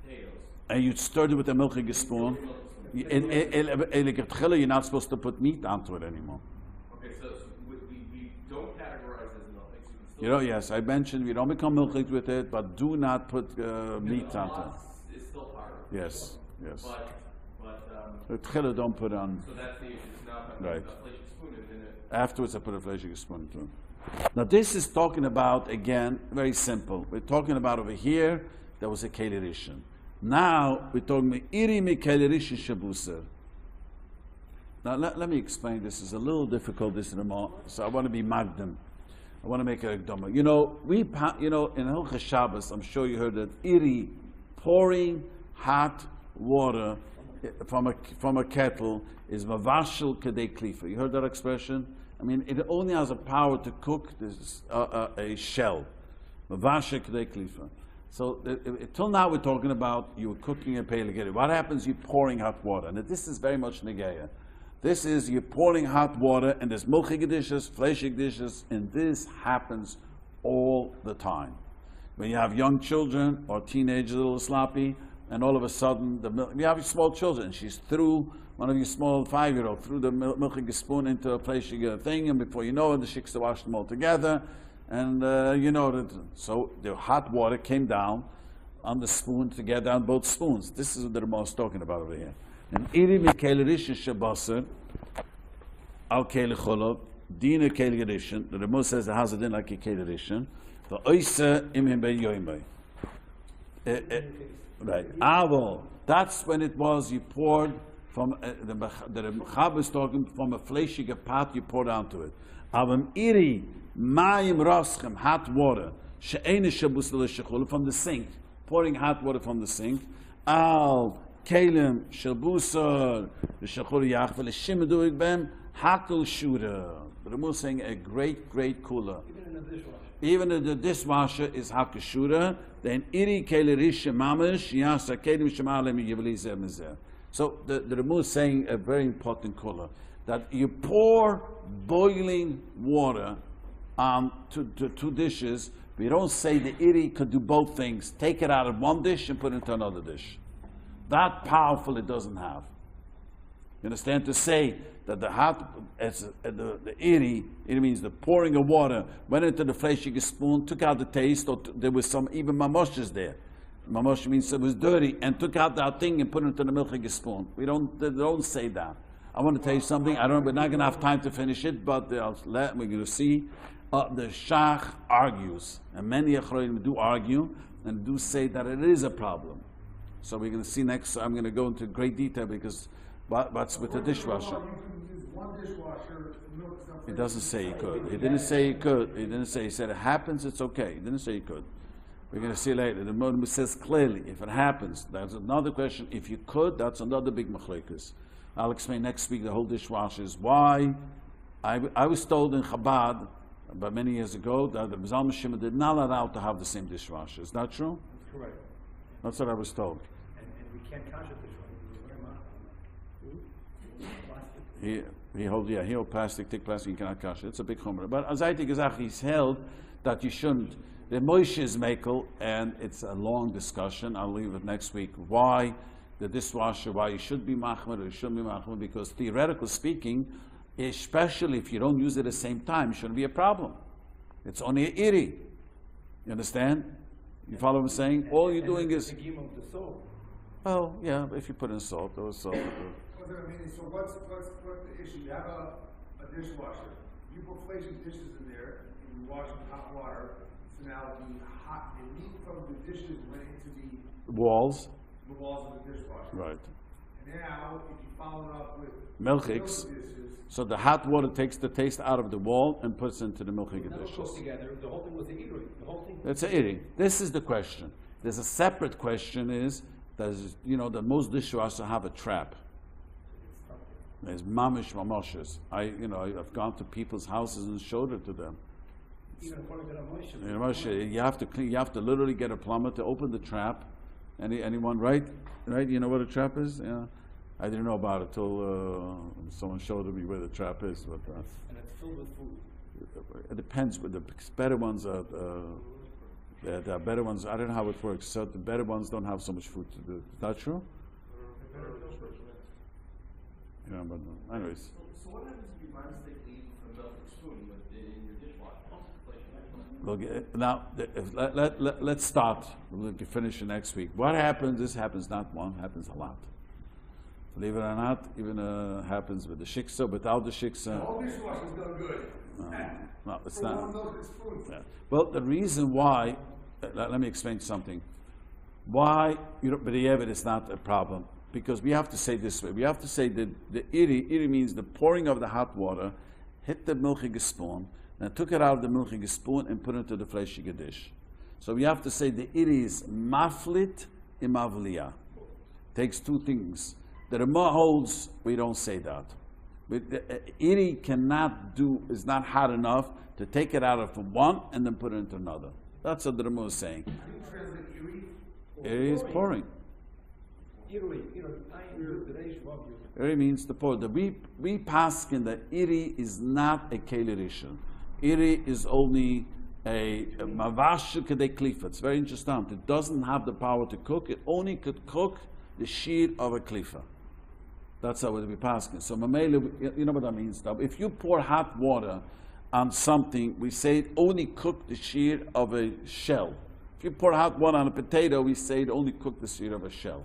potatoes. And you stirred it with a milchig spoon. You're not supposed to put meat onto it anymore. Okay, so we don't categorize as milk. You know, yes, I mentioned we don't become milchig with it, but do not put meat onto it. It's still hard. Yes. But Don't put on. so that's the issue. So now if I Right. put a fleshig spoon in it. Afterwards, I put a fleshig spoon into it. Now, this is talking about, again, very simple. We're talking about over here, there was a kelerishin. Now, we're talking about iri mi kelerishin shabuser. Now, let me explain this. It's a little difficult, this so I want to be magdim. I want to make it ekdoma. You know, in Hilchah Shabbos, I'm sure you heard that iri, pouring hot water from a kettle, is mavashel kedei klifa. You heard that expression? I mean, it only has a power to cook this a shell. Mavashel kedei klifa. So till now we're talking about you cooking a peligeri. What happens? You're pouring hot water, and this is very much negeya. This is you're pouring hot water, and there's milchig dishes, fleshig dishes, and this happens all the time. When you have young children or teenagers a little sloppy, and all of a sudden you have small children, and she's threw one of your small 5-year-old threw the milchig spoon into a fleshig thing, and before you know it, the shiksa washed them all together. And so the hot water came down on the spoon together on both spoons. This is what the Rambam is talking about over here. And iri mikele rishon shabasar al kele cholov dina kele rishon. The Rambam says it has a din like a kele rishon. The oisa imim ben yoimay. Right. Avo. That's when it was you poured from the Chab is talking from a fleshige pot you poured onto it. Avam iri. Mayim raschem, hot water, she'ene shabus l'shechul, from the sink, pouring hot water from the sink, al kelim shabusar l'shechul yach v'l'shimedu igben hakol shura. The Rambam is saying a great kula. Even in the dishwasher. Even if the dishwasher is hakol shura, then iri kelerish mamish yasa kelim shemalem yivli mizeh. So the Rambam is saying a very important kula, that you pour boiling water to two dishes, we don't say the iri could do both things. Take it out of one dish and put it into another dish. That powerful it doesn't have. You understand? To say that the hot, the iri, it means the pouring of water, went into the fleshige spoon, took out the taste, or there was some even mamoshes there. Mamosh means it was dirty, and took out that thing and put it into the milchige spoon. They don't say that. I want to tell you something. We're not going to have time to finish it, but we're going to see. The Shach argues, and many Achronim do argue, and do say that it is a problem. So we're going to see next. I'm going to go into great detail because what's with the dishwasher? You can use one dishwasher, milk something. He doesn't say he could. He didn't say he could. He didn't say. He said it happens. It's okay. He didn't say he could. We're going to see later. The Rambam says clearly, if it happens, that's another question. If you could, that's another big machlekes. I'll explain next week the whole dishwashers. Why? I was told in Chabad, about many years ago, that the Zalman Shimon did not allow to have the same dishwasher. Is that true? That's correct. That's what I was told. And we can't kasher this one. He holds plastic, thick plastic, you cannot kasher. It's a big chumrah. But as I think, he's held that you shouldn't. The Moshe is mekel, and it's a long discussion. I'll leave it next week. Why the dishwasher? Why you should be machmer or you shouldn't be machmer? Because theoretically speaking, especially if you don't use it at the same time, it shouldn't be a problem. It's only an iri. You understand? You follow what I'm saying? All you're doing is. The game of the soul. Oh yeah, if you put in salt or salt. So what's the issue? You have a dishwasher. You put flashing dishes in there, and you wash in hot water. So now the meat from the dishes went into the walls of the dishwasher. Right. And now, if you follow it up with milchiks, so the hot water takes the taste out of the wall and puts it into the milchik dishes. Goes together. The whole thing was the iri. The whole thing. That's a iri. This is the question. There's a separate question: is does that most dishwashers have a trap? There's mamish mamoshes. I've gone to people's houses and showed it to them. Even according to the Moshe. You have to clean. You have to literally get a plumber to open the trap. Anyone, right? You know what a trap is? Yeah. I didn't know about it till someone showed me where the trap is. But, and it's filled with food. It depends. But the better ones are. The better ones. I don't know how it works. So the better ones don't have so much food to do. Is that true? Yeah, but anyways. So what happens if you buy a stick leave from the spoon in your dishwasher? Now, let's start. We'll finish next week. What happens? This happens not one, happens a lot. Believe it or not, even happens with the shiksa, without the shiksa. The whole dishwasher is no good. No, it's not. Yeah. Well, the reason why, let me explain something. Why, b'diavad is not a problem. Because we have to say this way. We have to say that the iri means the pouring of the hot water, hit the milchige spoon, and took it out of the milchige spoon and put it into the fleshige dish. So we have to say the iri is maflit imavliya. Takes two things. The Ramah holds, we don't say that. But the iri is not hot enough to take it out of one and then put it into another. That's what the Ramah is saying. Iri is pouring. Iri means the pour. We paskin that iri is not a keli rishon. Iri is only a mavash kedei klifa. It's very interesting. It doesn't have the power to cook. It only could cook the shear of a klifa. That's how it would be paskin. So mamele, you know what that means. Now, if you pour hot water on something, we say it only cook the shear of a shell. If you pour hot water on a potato, we say it only cook the shear of a shell.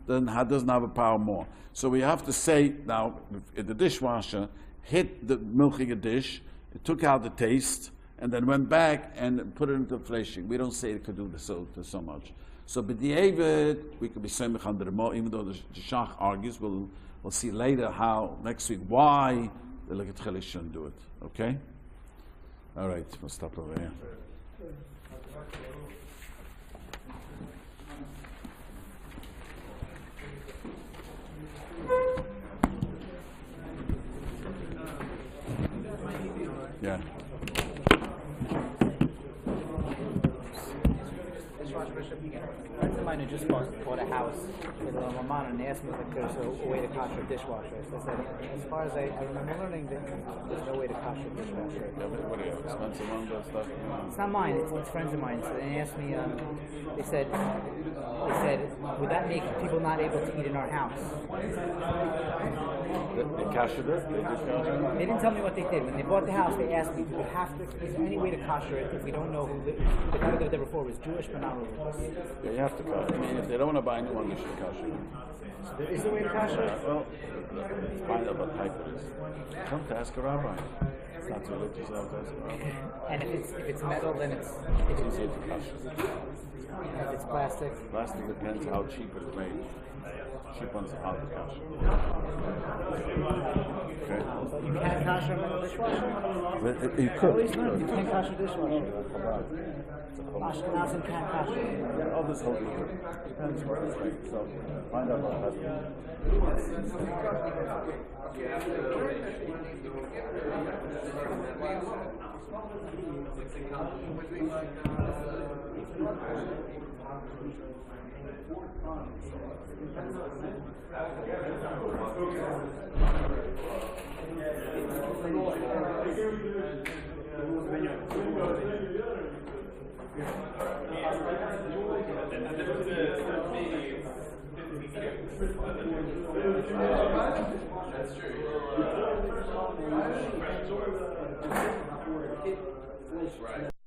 Doesn't have a power more. So we have to say now, if the dishwasher hit the milchige dish, it took out the taste, and then went back and put it into fleshing. We don't say it could do so much. So b'diavad, we could be semich under the mo, even though the Shach argues. We'll see later how next week why the Leketcheli shouldn't do it. Okay. All right, we'll stop over here. Yeah. Friends of mine who just bought a house with a Maman and they asked me if there's a way to kasher a dishwasher. So I said, as far as I remember learning, there's no way to kasher a dishwasher. What are you, expensive ones or stuff? It's not mine, it's friends of mine. So they asked me, they said, would that make people not able to eat in our house? They kashered it? They didn't tell me what they did. When they bought the house, they asked me, is there any way to kasher it if we don't know who the guy that lived there before was Jewish but not religious? Yeah, you have to kasher. I mean, if they don't want to buy a new one, they should kasher it. Is there a way to kasher it? Well, find out what type it is. Come to ask a rabbi. It's not too late to ask a rabbi. And if it's metal, then it's easier to kasher. If it's plastic? Plastic depends how cheap it's made. Cheap ones are hard to kasher. Okay. Okay. But you can't kosher a dishwasher? But you I could. always learned you can't kosher a dishwasher. Ashkenazim can't kosher. Yeah, others hold you. Depends what it's like. So find out what that's. That's true. Right.